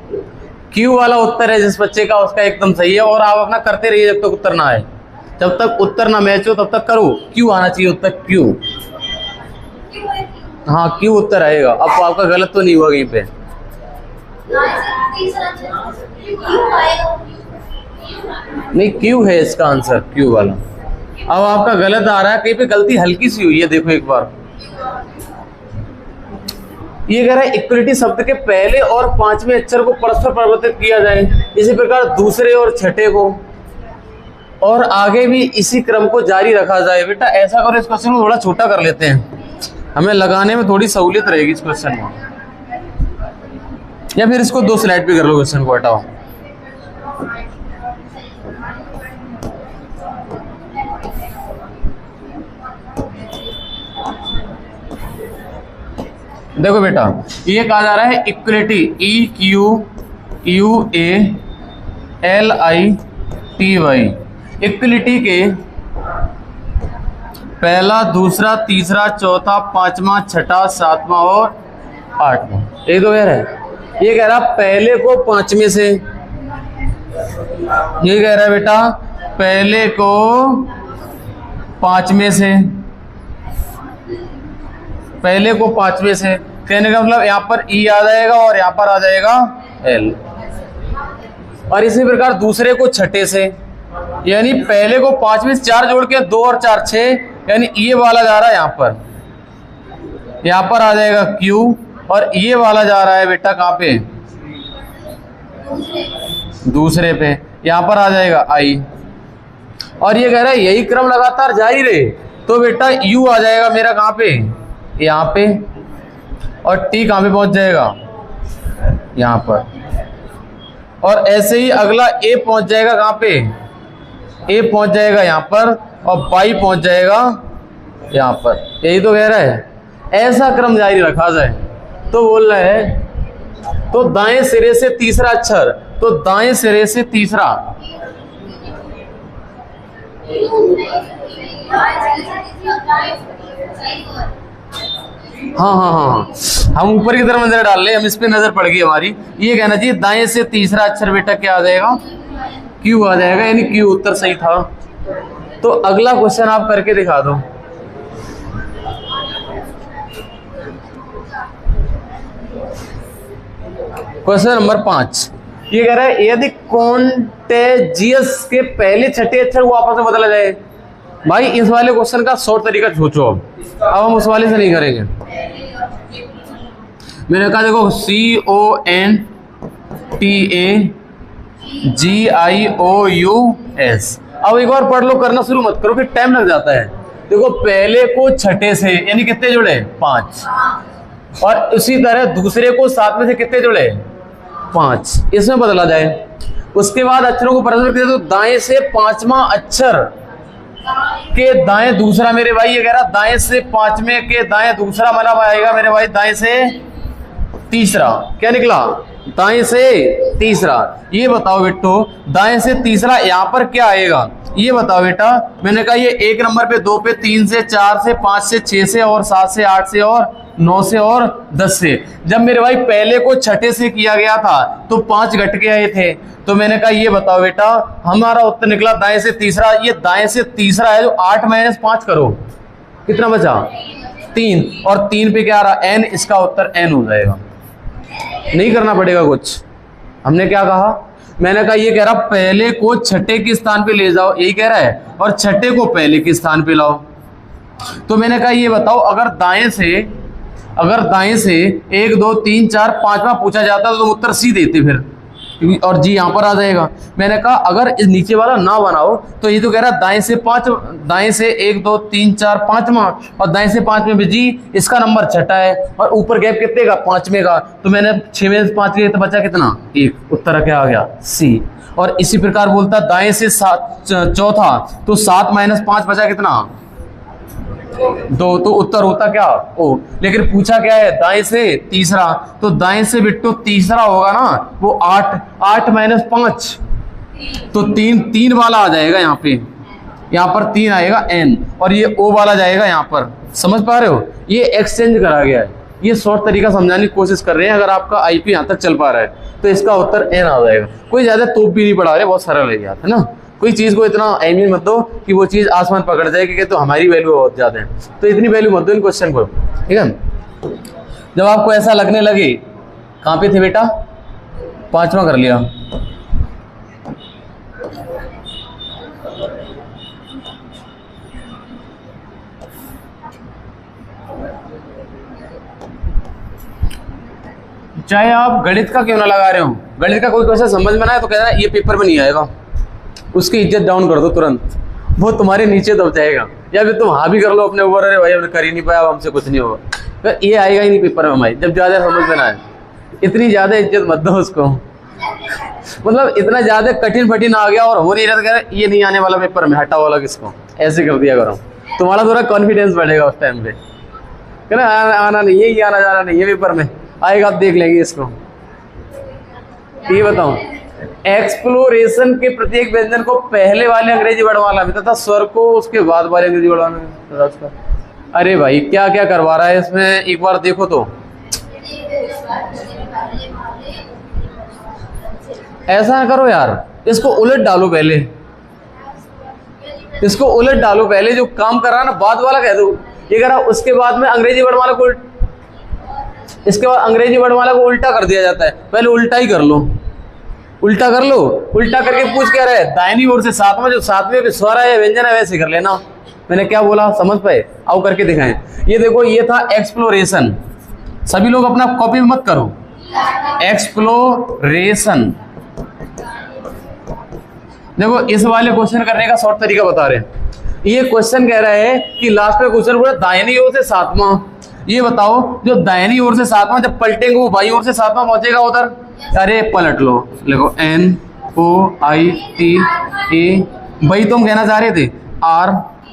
Speaker 1: क्यू वाला उत्तर है जिस बच्चे का, उसका एकदम सही है। और आप अपना करते रहिए जब तक उत्तर ना आए, जब तक उत्तर ना मैच हो तब तक करो। क्यू आना चाहिए उत्तर, क्यू। हाँ क्यू उत्तर आएगा। अब आपका गलत तो नहीं हुआ कहीं पे। नहीं क्यू है इसका आंसर, क्यू वाला। अब आपका गलत आ रहा है, कहीं पे गलती हल्की सी हुई है, देखो एक बार। ये कह रहा है इक्वलिटी शब्द के पहले और पांचवें अक्षर को परस्पर परिवर्तित किया जाए, इसी प्रकार दूसरे और छठे को, और आगे भी इसी क्रम को जारी रखा जाए। बेटा ऐसा करो, इस क्वेश्चन को थोड़ा छोटा कर लेते हैं, हमें लगाने में थोड़ी सहूलियत रहेगी इस क्वेश्चन को। या फिर इसको 2 स्लाइड पे कर लो क्वेश्चन को, हटाओ। देखो बेटा ये कहा जा रहा है इक्वलिटी, EQUALITY, इक्वलिटी के पहला, दूसरा, तीसरा, चौथा, पांचवा, छठा, सातवां और आठवां। एक दो कह रहा है, ये कह रहा पहले को पांचवें से, ये कह रहा है बेटा पहले को पांचवें से, पहले को पांचवें से। कहने का मतलब यहाँ पर ई आ जाएगा और यहाँ पर आ जाएगा एल। और इसी प्रकार दूसरे को छठे से, यानी पहले को पांचवें से 4 जोड़ के 2 और 4 6, यानी ये वाला जा रहा है यहाँ पर आ जाएगा क्यू, और ये वाला जा रहा है बेटा कहाँ पे, दूसरे पे, यहाँ पर आ जाएगा आई। और ये कह रहा है यही क्रम लगातार जारी रहे, तो बेटा यू आ जाएगा मेरा कहाँ पे, यहाँ पे, और टी कहाँ पे पहुंच जाएगा, यहाँ पर। और ऐसे ही अगला ए पहुंच जाएगा कहाँ पे, ए पहुंच जाएगा यहाँ पर, और बाई पहुंच जाएगा यहाँ पर। यही तो कह रहा है ऐसा क्रम जारी रखा जाए। तो बोल रहा है तो दाएं सिरे से तीसरा अक्षर, तो दाएं सिरे से तीसरा, हाँ, हम ऊपर की तरफ नजर डाल ले, हम इस पे नजर पड़ गई हमारी। ये कहना चाहिए दाएं से तीसरा अक्षर बेटा क्या आ जाएगा, क्यू आ जाएगा, यानी क्यू उत्तर सही था। तो अगला क्वेश्चन आप करके दिखा दो। क्वेश्चन नंबर 5, ये कह रहा है यदि कॉन्टेजियस के पहले छठे अक्षर को आपस में बदला जाए। भाई इस वाले क्वेश्चन का शॉर्ट तरीका सोचो, अब हम उस वाले से नहीं करेंगे। मैंने कहा देखो CONTAGIOUS। अब एक बार पढ़ लो, करना शुरू मत करो, फिर टाइम लग जाता है। देखो पहले को छठे से यानी कितने जुड़े, 5, और उसी तरह दूसरे को 7 में से कितने जुड़े, 5, इसमें बदला जाए। उसके बाद अक्षरों को परस्पर किया, तो दाएं से 5वां अक्षर के दाएं दूसरा, मेरे भाई ये कह रहा दाएं से 5वें के दाएं दूसरा, मतलब आएगा मेरे भाई दाएं से तीसरा। क्या निकला, दाएं से तीसरा। ये बताओ बेटो दाएं से तीसरा यहाँ पर क्या आएगा, ये बताओ बेटा। मैंने कहा ये 1 नंबर पे, 2 पे, 3 से, 4 से, 5 से, 6 से, और 7 से, 8 से, और 9 से, और 10 से। जब मेरे भाई पहले को छठे से किया गया था तो 5 घट के आए थे। तो मैंने कहा ये बताओ बेटा, हमारा उत्तर निकला दाएं से तीसरा। ये दाएं से तीसरा है जो 8 - 5 करो, कितना बचा, 3, और 3 पे क्या आ रहा, n, इसका उत्तर n हो जाएगा। नहीं करना पड़ेगा कुछ। हमने क्या कहा, मैंने कहा ये कह रहा पहले को छठे के स्थान पे ले जाओ, यही कह रहा है, और छठे को पहले के स्थान पे लाओ। तो मैंने कहा ये बताओ अगर दाएं से अगर दाएं से 1 2 3 4 5वां पूछा जाता तो तुम उत्तर सी देते फिर, और जी यहाँ पर आ जाएगा। मैंने कहा अगर इस नीचे वाला ना बनाओ तो ये तो कह रहा है दाएं से 5, दाएं से 1 2 3 4 5वां, और दाएं से 5 में भी जी इसका नंबर छठा है, और ऊपर गैप कितने का 5वें का, तो मैंने 6 में 5 लिया तो बचा कितना 1, उत्तर क्या आ गया सी। और इसी प्रकार बोलता दाएं से 7 चौथा, तो 7 माइनस 5 बचा कितना 2, तो उत्तर होता क्या ओ। लेकिन पूछा क्या है दाएं से तीसरा, तो दाएं से बिट्टू तीसरा होगा ना वो 8, 8 माइनस 5 तो 3 वाला आ जाएगा यहाँ पे, यहाँ पर 3 आएगा n, और ये ओ वाला जाएगा यहाँ पर। समझ पा रहे हो, ये एक्सचेंज करा गया है। ये शॉर्ट तरीका समझाने की कोशिश कर रहे हैं। अगर आपका आईपी यहाँ तक चल पा रहा है तो इसका उत्तर n आ जाएगा। कोई ज्यादा तोप भी नहीं पढ़ा रहे, बहुत सरल है यार, है ना। कोई चीज को इतना अहमियत मत दो कि वो चीज आसमान पकड़ जाए कि तो हमारी वैल्यू बहुत ज्यादा है, तो इतनी वैल्यू मत दो इन क्वेश्चन को, ठीक है। जब आपको ऐसा लगने लगे, कहाँ पे थे बेटा, 5वां कर लिया। चाहे आप गणित का क्यों ना लगा रहे हो, गणित का कोई क्वेश्चन समझ में ना आए तो कहना ये पेपर में नहीं आएगा, उसकी इज्जत डाउन कर दो तुरंत, वो तुम्हारे नीचे दब जाएगा। या फिर तुम हाँ भी कर लो अपने ऊपर, अरे भाई हमने कर ही नहीं पाया, अब हमसे कुछ नहीं होगा, तो ये आएगा ही नहीं पेपर में हमारी, जब ज्यादा समझ में ना आए। इतनी ज्यादा इज्जत मत दो उसको, मतलब इतना ज्यादा कठिन फठिन आ गया और हो नहीं रहा, ये नहीं आने वाला पेपर में, हटा वाला किसको, ऐसे कर दिया करो, तुम्हारा थोड़ा कॉन्फिडेंस बढ़ेगा उस टाइम पे, है ना। आना नहीं, यही आना जाना नहीं है, पेपर में आएगा, आप देख लेंगे इसको। ये बताओ, एक्सप्लोरेशन के प्रत्येक व्यंजन को पहले वाले अंग्रेजी वर्णमाला में तथा स्वर को उसके बाद वाले अंग्रेजी वर्णमाला में। अरे भाई क्या क्या करवा रहा है इसमें, एक बार देखो तो। ऐसा ना करो यार, इसको उलट डालो पहले, इसको उलट डालो पहले, जो काम कर रहा है ना बाद वाला कह दो। ये कह रहा उसके बाद में अंग्रेजी वर्णमाला को, इसके बाद अंग्रेजी वर्णमाला को उल्टा कर दिया जाता है, पहले उल्टा ही कर लो, उल्टा कर लो। उल्टा करके पूछ क्या रहे, दाहिनी ओर से 7वां, जो 7वें स्वर है व्यंजन है वैसे कर लेना। मैंने क्या बोला समझ पाए, आओ करके दिखाएं। ये देखो, ये था एक्सप्लोरेशन, सभी लोग अपना कॉपी मत करो, एक्सप्लोरेशन। देखो इस वाले क्वेश्चन करने का शॉर्ट तरीका बता रहे हैं। ये क्वेश्चन कह रहा है कि लास्ट में क्वेश्चन बोला दाहिनी ओर से 7वां, ये बताओ जो दाहिनी ओर से 7वां जब पलटेंगे वो बाईं ओर से 7वां पहुंचेगा उधर। अरे पलट लो, लिखो NOIT A, भाई तुम कहना चाह रहे थे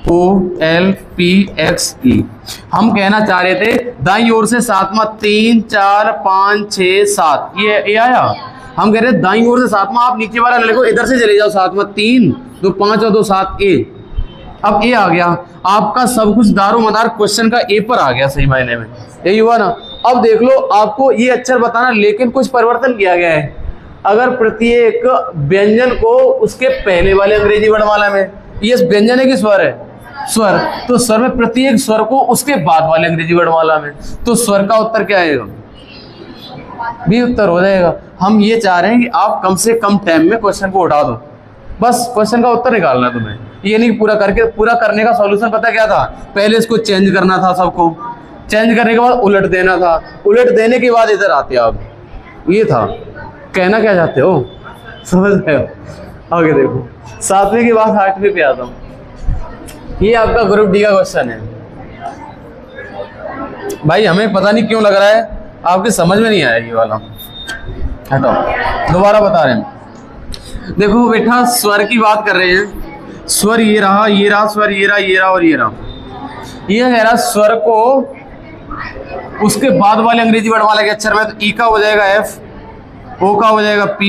Speaker 1: ROLPXE, हम कहना चाह रहे थे दाईं ओर से 7वां, 3 4 5 6 7, ये आया। हम कह रहे दाईं ओर से 7वां, आप नीचे वाला लिखो, इधर से चले जाओ 7वां, 3 2 5 और 2 7 A। अब ए आ गया, आपका सब कुछ दारो मदार क्वेश्चन का ए पर आ गया, सही मायने में यही हुआ ना। अब देख लो, आपको ये अक्षर बताना, लेकिन कुछ परिवर्तन किया गया है। अगर प्रत्येक व्यंजन को उसके पहले वाले अंग्रेजी वर्णमाला में, ये व्यंजन है कि स्वर है, स्वर, तो स्वर में प्रत्येक स्वर को उसके बाद वाले अंग्रेजी वर्णमाला में, तो स्वर का उत्तर क्या आएगा, भी उत्तर हो जाएगा। हम ये चाह रहे हैं कि आप कम से कम टाइम में क्वेश्चन को उठा दो, बस क्वेश्चन का उत्तर निकालना है तुम्हें। ये नहीं पूरा करके, पूरा करने का सॉल्यूशन पता क्या था, पहले इसको चेंज करना था, सबको चेंज करने के बाद उलट देना था, उलट देने के बाद इधर आते आप, ये था। कहना क्या चाहते हो, समझ रहे हो। आगे देखो, 7वें के बाद 8वें पे आता हूँ। ये आपका ग्रुप डी का क्वेश्चन है भाई, हमें पता नहीं क्यों लग रहा है आपके समझ में नहीं आया ये वाला, हटाओ दोबारा बता रहे हैं। देखो बेटा, स्वर की बात कर रहे हैं, स्वर ये रहा, ये रहा स्वर, ये रहा, ये रहा और ये रहा। ये कह रहा स्वर को उसके बाद वाले अंग्रेजी वर्णमाला के अक्षर में, तो ई का हो जाएगा F, ओ का हो जाएगा P,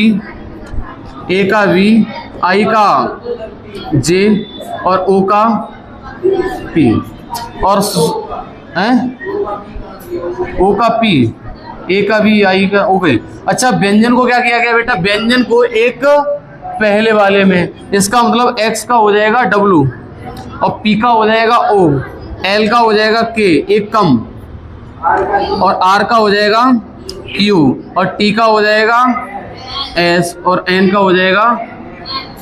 Speaker 1: ए का V, आई का J और ओ का P, और ओ का P, ए का V, आई का O पे। अच्छा, व्यंजन को क्या किया गया बेटा, व्यंजन को एक पहले वाले में, इसका मतलब X का हो जाएगा W और P का हो जाएगा O, L का हो जाएगा K एक कम, और R का हो जाएगा Q और T का हो जाएगा S और N का हो जाएगा।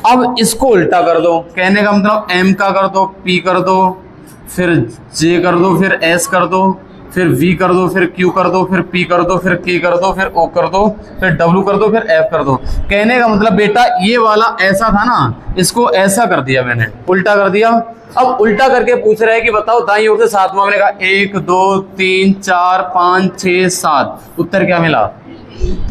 Speaker 1: अब इसको उल्टा कर दो, कहने का मतलब M का कर दो, P कर दो, फिर J कर दो, फिर S कर दो, फिर V कर दो, फिर Q कर दो, फिर P कर दो, फिर K कर दो, फिर O कर दो, फिर W कर दो, फिर F कर दो। कहने का मतलब बेटा ये वाला ऐसा था ना, इसको ऐसा कर दिया मैंने, उल्टा कर दिया। अब उल्टा करके पूछ रहा है कि बताओ दाईं ओर से 7 मैंने कहा 1 2 3 4 5 6 7, उत्तर क्या मिला?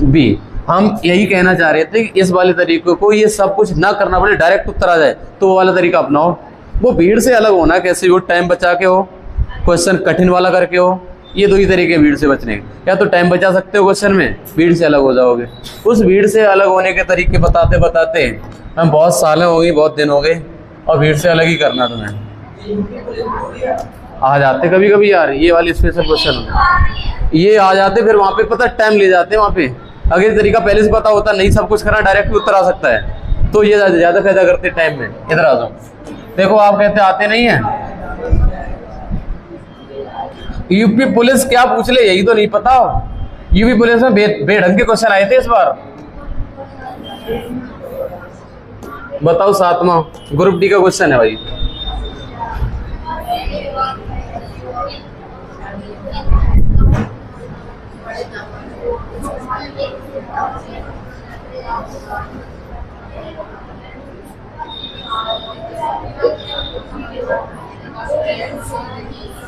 Speaker 1: B। हम यही कहना चाह रहे थे कि इस वाले तरीके को ये सब कुछ ना करना पड़े, डायरेक्ट उत्तर आ जाए, तो वो वाला तरीका अपनाओ। वो भीड़ से अलग होना कैसे हो, टाइम बचा के हो, क्वेश्चन कठिन वाला करके हो, ये दो ही तरीके भीड़ से बचने के। या तो टाइम बचा सकते हो क्वेश्चन में, भीड़ से अलग हो जाओगे। उस भीड़ से अलग होने के तरीके बताते बताते हम बहुत सालें हो गई, बहुत दिन हो गए, और भीड़ से अलग ही करना तुम्हें। आ जाते कभी कभी यार, ये वाली स्पेशल क्वेश्चन ये आ जाते, फिर वहाँ पे पता टाइम ले जाते हैं। वहाँ पे अगर तरीका पहले से पता होता, नहीं सब कुछ करना, डायरेक्ट उत्तर आ सकता है, तो ये ज़्यादा फायदा करते टाइम में। इधर आ जाओ, देखो आप कहते आते नहीं है। यूपी पुलिस क्या पूछ ले, यही तो नहीं पता। यूपी पुलिस में बेढंग के क्वेश्चन आए थे इस बार। बताओ 7वां ग्रुप डी का क्वेश्चन है भाई।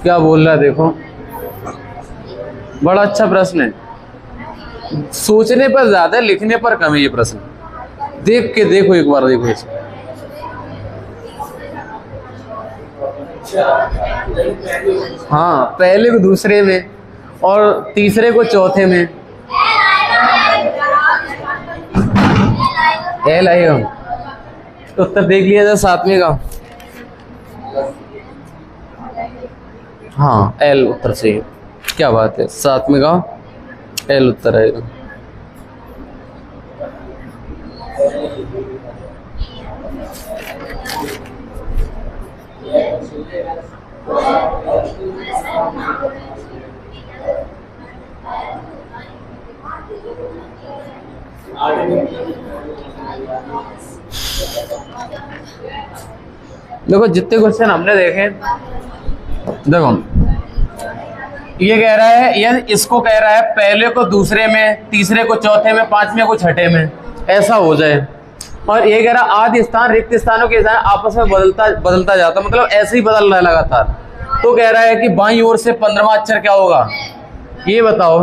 Speaker 1: क्या बोल रहा है देखो, बड़ा अच्छा प्रश्न है। सोचने पर ज्यादा है, लिखने पर कम है ये प्रश्न। देख के देखो एक बार, देखो इसको। हाँ, पहले को दूसरे में और तीसरे को चौथे में एल आएगा। तो उत्तर देख लिया जाए 7वें का। हाँ, एल उत्तर सही है, क्या बात है। 7वें का एल उत्तर आएगा। देखो जितने क्वेश्चन हमने देखे, देखो ये कह रहा है, ये इसको कह रहा है पहले को दूसरे में, तीसरे को चौथे में, 5वें को छठे में, ऐसा हो जाए। और ये कह रहा आदि स्थान रिक्त स्थानों के स्थान आपस में बदलता जाता, मतलब ऐसे ही बदल रहा है लगातार। तो कह रहा है कि बाईं ओर से 15वां अक्षर क्या होगा, ये बताओ।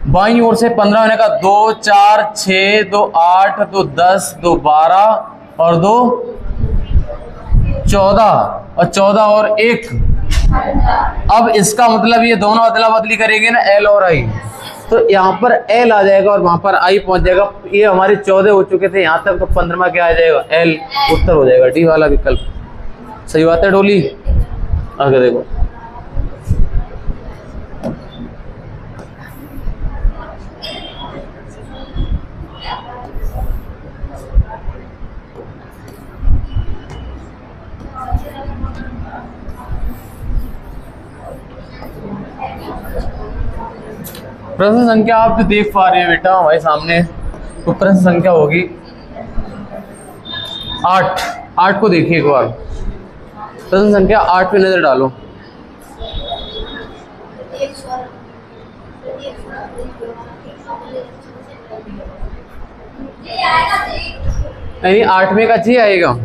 Speaker 1: बाईं ओर से 15 होने का 2 4 6 2 8 2 10 2 12 और 2 14 और 14 और 1। अब इसका मतलब ये दोनों अदला बदली करेंगे ना, एल और आई, तो यहाँ पर एल आ जाएगा और वहां पर आई पहुंच जाएगा। ये हमारे 14 हो चुके थे यहाँ तक, तो 15वां क्या आ जाएगा, एल। उत्तर हो जाएगा डी वाला विकल्प। सही बात है डोली। आगे देखो, प्रश्न संख्या आप जो देख पा रहे हैं बेटा हमारे सामने, तो प्रश्न संख्या होगी 8। 8 को देखिए एक बार, प्रश्न संख्या 8 पे नजर डालो। नहीं, 8वें का जी आएगा।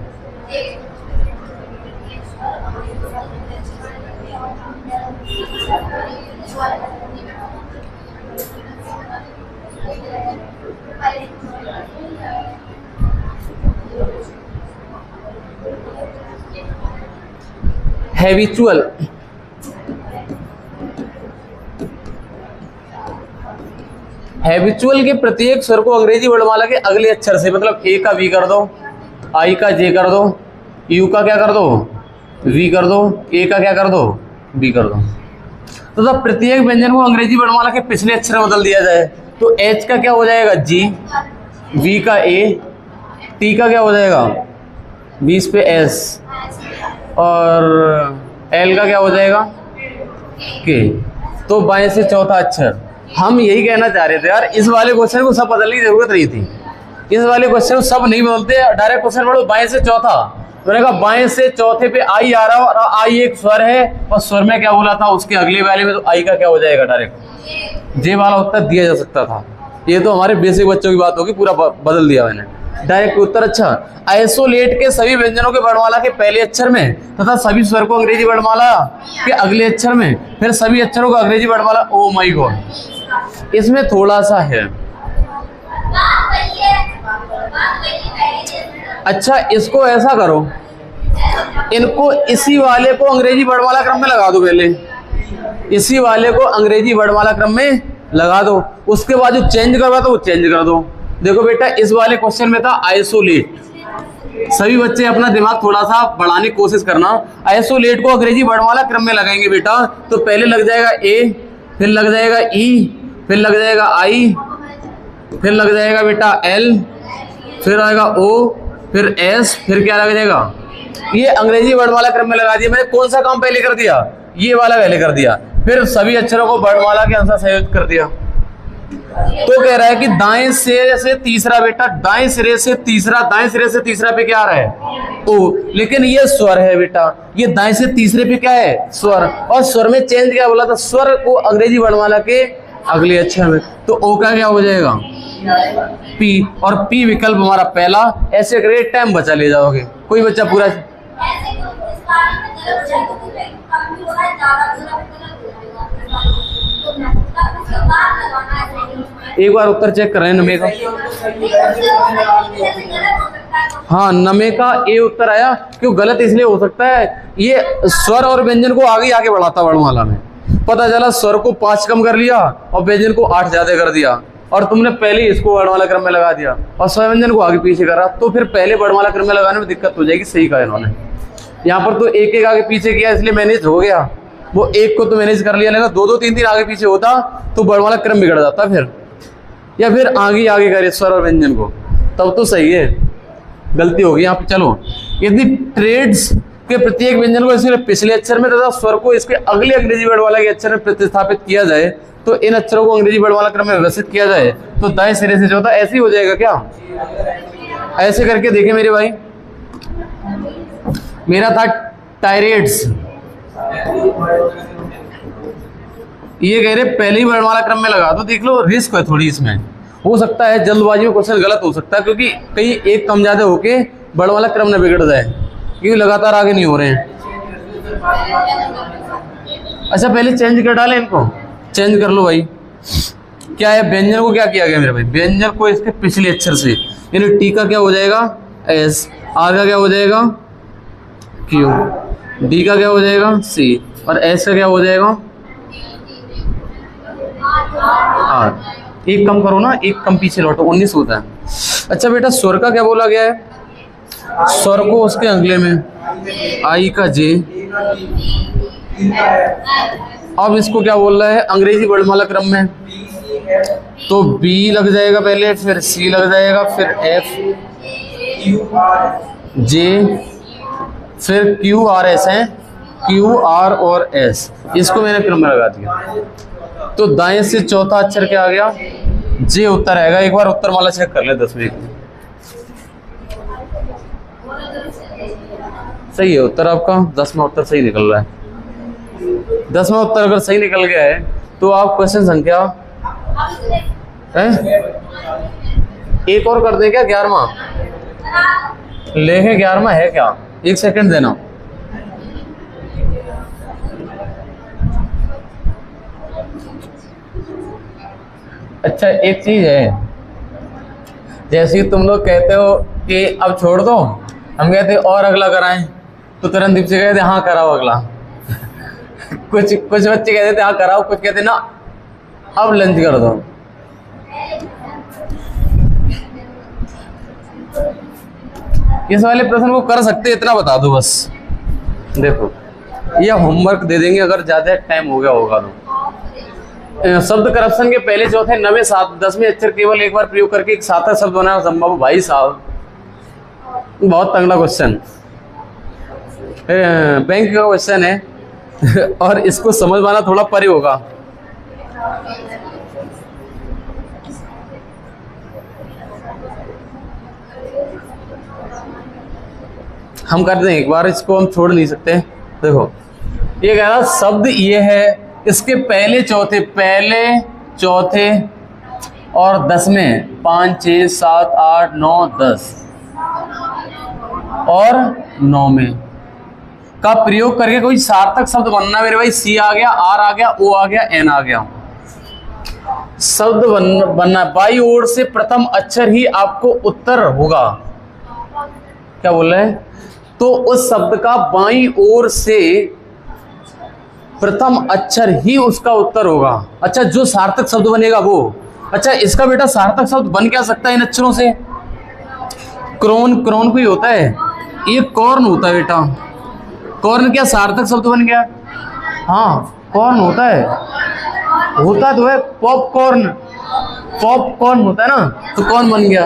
Speaker 1: हैबिचुअल, हैबिचुअल के प्रत्येक स्वर को अंग्रेजी वर्णमाला के अगले अक्षर से, मतलब ए का वी कर दो, आई का जे कर दो, यू का क्या कर दो, वी कर दो, ए का क्या कर दो, बी कर दो। तो जब प्रत्येक व्यंजन को अंग्रेजी वर्णमाला के पिछले अक्षर में बदल दिया जाए, तो एच का क्या हो जाएगा, जी, वी का ए, टी का क्या हो जाएगा, 20 पे एस, और एल का क्या हो जाएगा, के। तो बाएं से चौथा अक्षर। हम यही कहना चाह रहे थे यार, इस वाले क्वेश्चन को सब बदलने की जरूरत नहीं थी। इस वाले क्वेश्चन को सब नहीं बदलते, डायरेक्ट क्वेश्चन पढ़ो बाएं से चौथा, मैंने कहा बाएं से चौथे पे आई आ रहा और आई एक स्वर है और स्वर में क्या बोला था उसके अगले वाले में, तो आई का क्या हो जाएगा डायरेक्ट जे वाला उत्तर दिया जा सकता था। ये तो हमारे बेसिक बच्चों की बात होगी, पूरा बदल दिया मैंने डायरेक्ट उत्तर। अच्छा, आइसोलेट के सभी व्यंजनों के वर्णमाला के पहले अक्षर में तथा सभी स्वर को अंग्रेजी वर्णमाला के अगले अक्षर में, फिर सभी अक्षरों को अंग्रेजी वर्णमाला। ओ माय गॉड, इसमें थोड़ा सा है। अच्छा, इसको ऐसा करो, इनको इसी वाले को अंग्रेजी वर्णमाला क्रम में लगा दो, पहले इसी वाले को अंग्रेजी वर्णमाला क्रम में लगा दो, उसके बाद जो चेंज करवा तो वो चेंज कर दो। देखो बेटा, इस वाले क्वेश्चन में था आइसोलेट, सभी बच्चे अपना दिमाग थोड़ा सा बढ़ाने की कोशिश करना। आइसोलेट को अंग्रेजी वर्णमाला क्रम में लगाएंगे बेटा, तो पहले लग जाएगा ए, फिर लग जाएगा ई, फिर लग जाएगा आई, फिर लग जाएगा बेटा एल, फिर आएगा ओ, फिर एस, फिर क्या लग जाएगा, ये अंग्रेजी वर्णमाला क्रम में लगा दिया। मैंने कौन सा काम पहले कर दिया, ये वाला पहले कर दिया, फिर सभी अक्षरों को वर्णमाला के अनुसार संयोजित कर दिया। तो कह रहा है कि दाएं सिरे से तीसरा बेटा, दाएं सिरे से तीसरा, दाएं सिरे से तीसरा पे क्या आ रहा है ओ, लेकिन ये स्वर है बेटा, ये दाएं से तीसरे पे क्या है स्वर, और स्वर में चेंज क्या बोला था, स्वर को अंग्रेजी वर्णमाला के अगले अक्षर में, तो ओ का क्या हो जाएगा पी, और पी विकल्प हमारा पहला। ऐसे करके टाइम बचा ले जाओगे, कोई बच्चा पूरा एक बार उत्तर चेक करें नमे का। हाँ, नमे का ए उत्तर आया। क्यों गलत इसलिए हो सकता है, ये स्वर और व्यंजन को आगे आगे बढ़ाता वर्णमाला में, पता चला स्वर को 5 कम कर लिया और व्यंजन को 8 ज्यादा कर दिया, और तुमने पहले इसको वर्णमाला क्रम में लगा दिया और स्वर व्यंजन को आगे पीछे करा, तो फिर पहले वर्णमाला क्रम में लगाने में दिक्कत हो जाएगी। सही कहा इन्होंने, यहाँ पर तो एक एक आगे पीछे किया इसलिए मैनेज हो गया, वो एक को तो मैनेज कर लिया, लेकिन 2-2 3-3 आगे पीछे होता तो वर्णमाला क्रम बिगड़ जाता फिर, या फिर आगे आगे करे स्वर और व्यंजन को, तब तो सही है। गलती होगी यहाँ पे। चलो, यदि ट्रेड्स के प्रत्येक व्यंजन को इसके पिछले अक्षर में तथा स्वर को इसके अगले अंग्रेजी वर्णमाला के अक्षर में प्रतिस्थापित किया जाए, तो इन अक्षरों को अंग्रेजी वर्णमाला क्रम में व्यवस्थित किया जाए, तो दाएं सिरे से चौथा ऐसे ही हो जाएगा क्या? ऐसे करके देखे मेरे भाई, मेरा था टायरेट्स, ये कह रहे पहले ही वर्णमाला क्रम में लगा दो। देख लो, रिस्क है थोड़ी इसमें, हो सकता है जल्दबाजी में क्वेश्चन गलत हो सकता है, क्योंकि कहीं एक कम ज्यादा होके वर्णमाला क्रम न बिगड़ जाए, क्योंकि लगातार आगे नहीं हो रहे हैं। अच्छा, पहले चेंज कर डालें, इनको चेंज कर लो भाई। क्या है, व्यंजन को क्या किया गया मेरे भाई, व्यंजन को इसके पिछले अक्षर से, यानी टी का क्या हो जाएगा एस, आर का क्या हो जाएगा क्यू, डी का क्या हो जाएगा सी, और एस का क्या हो जाएगा आर। एक कम करो ना, एक कम पीछे लौटो, 19 होता है। अच्छा बेटा, स्वर का क्या बोला गया है, स्वर को उसके अगले में आई का जे, अब इसको क्या बोल रहा है अंग्रेजी वर्णमाला क्रम में, तो बी लग जाएगा पहले, फिर सी लग जाएगा, फिर एफ जे, फिर क्यू आर एस है, क्यू आर और एस, इसको मैंने क्रम में लगा दिया। तो दाएं से चौथा अक्षर क्या आ गया जे उत्तर आएगा। एक बार उत्तर माला चेक कर ले 10वें की। सही है उत्तर आपका, 10वां उत्तर सही निकल रहा है। 10वां उत्तर अगर सही निकल गया है तो आप क्वेश्चन संख्या है एक और कर दें क्या, 11वां लेके 11वां है क्या, 1 सेकंड देना। अच्छा, एक चीज है, जैसे तुम लोग कहते हो कि अब छोड़ दो, हम कहते और अगला कराएं, तो तुरंत दीप से कहते हाँ कराओ अगला। कुछ बच्चे कहते थे हाँ कराओ, कुछ कहते ना अब लंच कर दो। इस वाले प्रश्न को कर सकते, इतना बता दो बस। देखो, यह होमवर्क दे देंगे अगर ज्यादा टाइम हो गया होगा तो। शब्द करप्शन के पहले चौथे नवे 10वें अक्षर केवल एक बार प्रयोग करके एक सार्थक शब्द बनाना संभव। भाई साहब, बहुत तगड़ा क्वेश्चन, बैंक का क्वेश्चन है और इसको समझ पाना थोड़ा परे होगा। हम करते हैं एक बार, इसको हम छोड़ नहीं सकते। देखो ये कह रहा शब्द ये है, इसके पहले चौथे और 10वें 5 6 7 8 9 10 और 9 में का प्रयोग करके कोई सार्थक शब्द बनना मेरे भाई। सी आ गया, आर आ गया, ओ आ गया, एन आ गया। शब्द बनना बाई ओर से प्रथम अक्षर ही आपको उत्तर होगा। क्या बोल रहे हैं? तो उस शब्द का बाई ओर से प्रथम अक्षर ही उसका उत्तर होगा। अच्छा, जो सार्थक शब्द बनेगा वो। अच्छा, इसका बेटा सार्थक शब्द बन क्या सकता है इन अक्षरों से? क्रोन, क्रोन कोई होता है, ये कॉर्न होता है बेटा। कॉर्न क्या सार्थक शब्द बन गया? हाँ, कॉर्न होता है तो है। पॉपकॉर्न, पॉपकॉर्न होता है ना, तो कौन बन गया?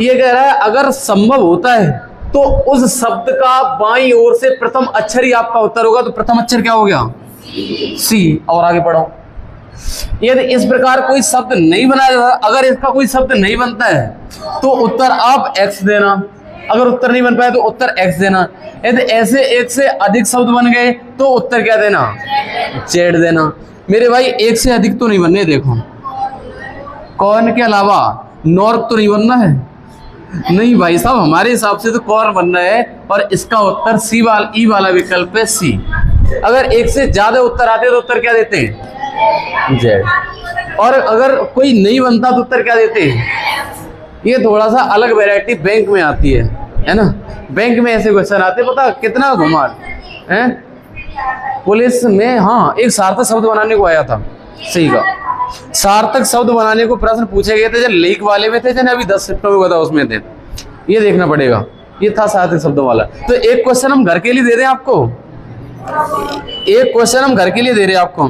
Speaker 1: ये कह रहा है अगर संभव होता है तो उस शब्द का बाईं ओर से प्रथम अक्षर ही आपका उत्तर होगा। तो प्रथम अक्षर क्या हो गया? सी। और आगे पढ़ो। यदि इस प्रकार कोई शब्द नहीं बनाया जाता, अगर इसका कोई शब्द नहीं बनता है तो उत्तर आप एक्स देना। अगर उत्तर नहीं बन पाया तो उत्तर एक्स देना। यदि ऐसे एक से अधिक शब्द बन गए तो उत्तर क्या देना? जेड देना। मेरे भाई एक से अधिक तो नहीं बनने। देखो कॉर्न के अलावा नॉर्थ तो नहीं बनना है। नहीं भाई साहब, हमारे हिसाब से तो कॉर्न बनना है और इसका उत्तर सी वाला, ई वाला विकल्प है, सी। अगर एक से ज्यादा उत्तर आते तो उत्तर क्या देते हैं? जेड। और अगर कोई नहीं बनता तो उत्तर क्या देते हैं? ये थोड़ा सा अलग वैरायटी बैंक में आती है ना। बैंक में ऐसे क्वेश्चन आते, पता कितना घुमार है। पुलिस में हाँ एक सार्थक शब्द बनाने को आया था। सही का सार्थक शब्द बनाने को प्रश्न पूछे गए थे, जब लेक वाले में थे, जब अभी 10 शिफ्टों में बताओ उसमें थे। ये देखना पड़ेगा, ये था सार्थक शब्दों वाला। तो एक क्वेश्चन हम घर के लिए दे रहे हैं आपको, एक क्वेश्चन हम घर के लिए दे रहे हैं आपको।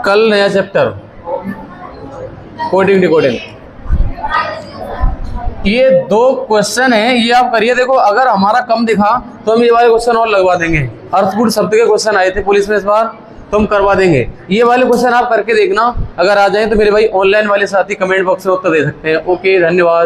Speaker 1: कल नया चैप्टर कोडिंग डिकोडिंग, ये 2 क्वेश्चन है, ये आप करिए। देखो अगर हमारा कम दिखा तो हम ये वाले क्वेश्चन और लगवा देंगे। अर्थपूर्ण शब्द के क्वेश्चन आए थे पुलिस में इस बार, तो हम करवा देंगे। ये वाले क्वेश्चन आप करके देखना, अगर आ जाए तो मेरे भाई ऑनलाइन वाले साथी कमेंट बॉक्स में उत्तर दे सकते हैं। ओके, धन्यवाद।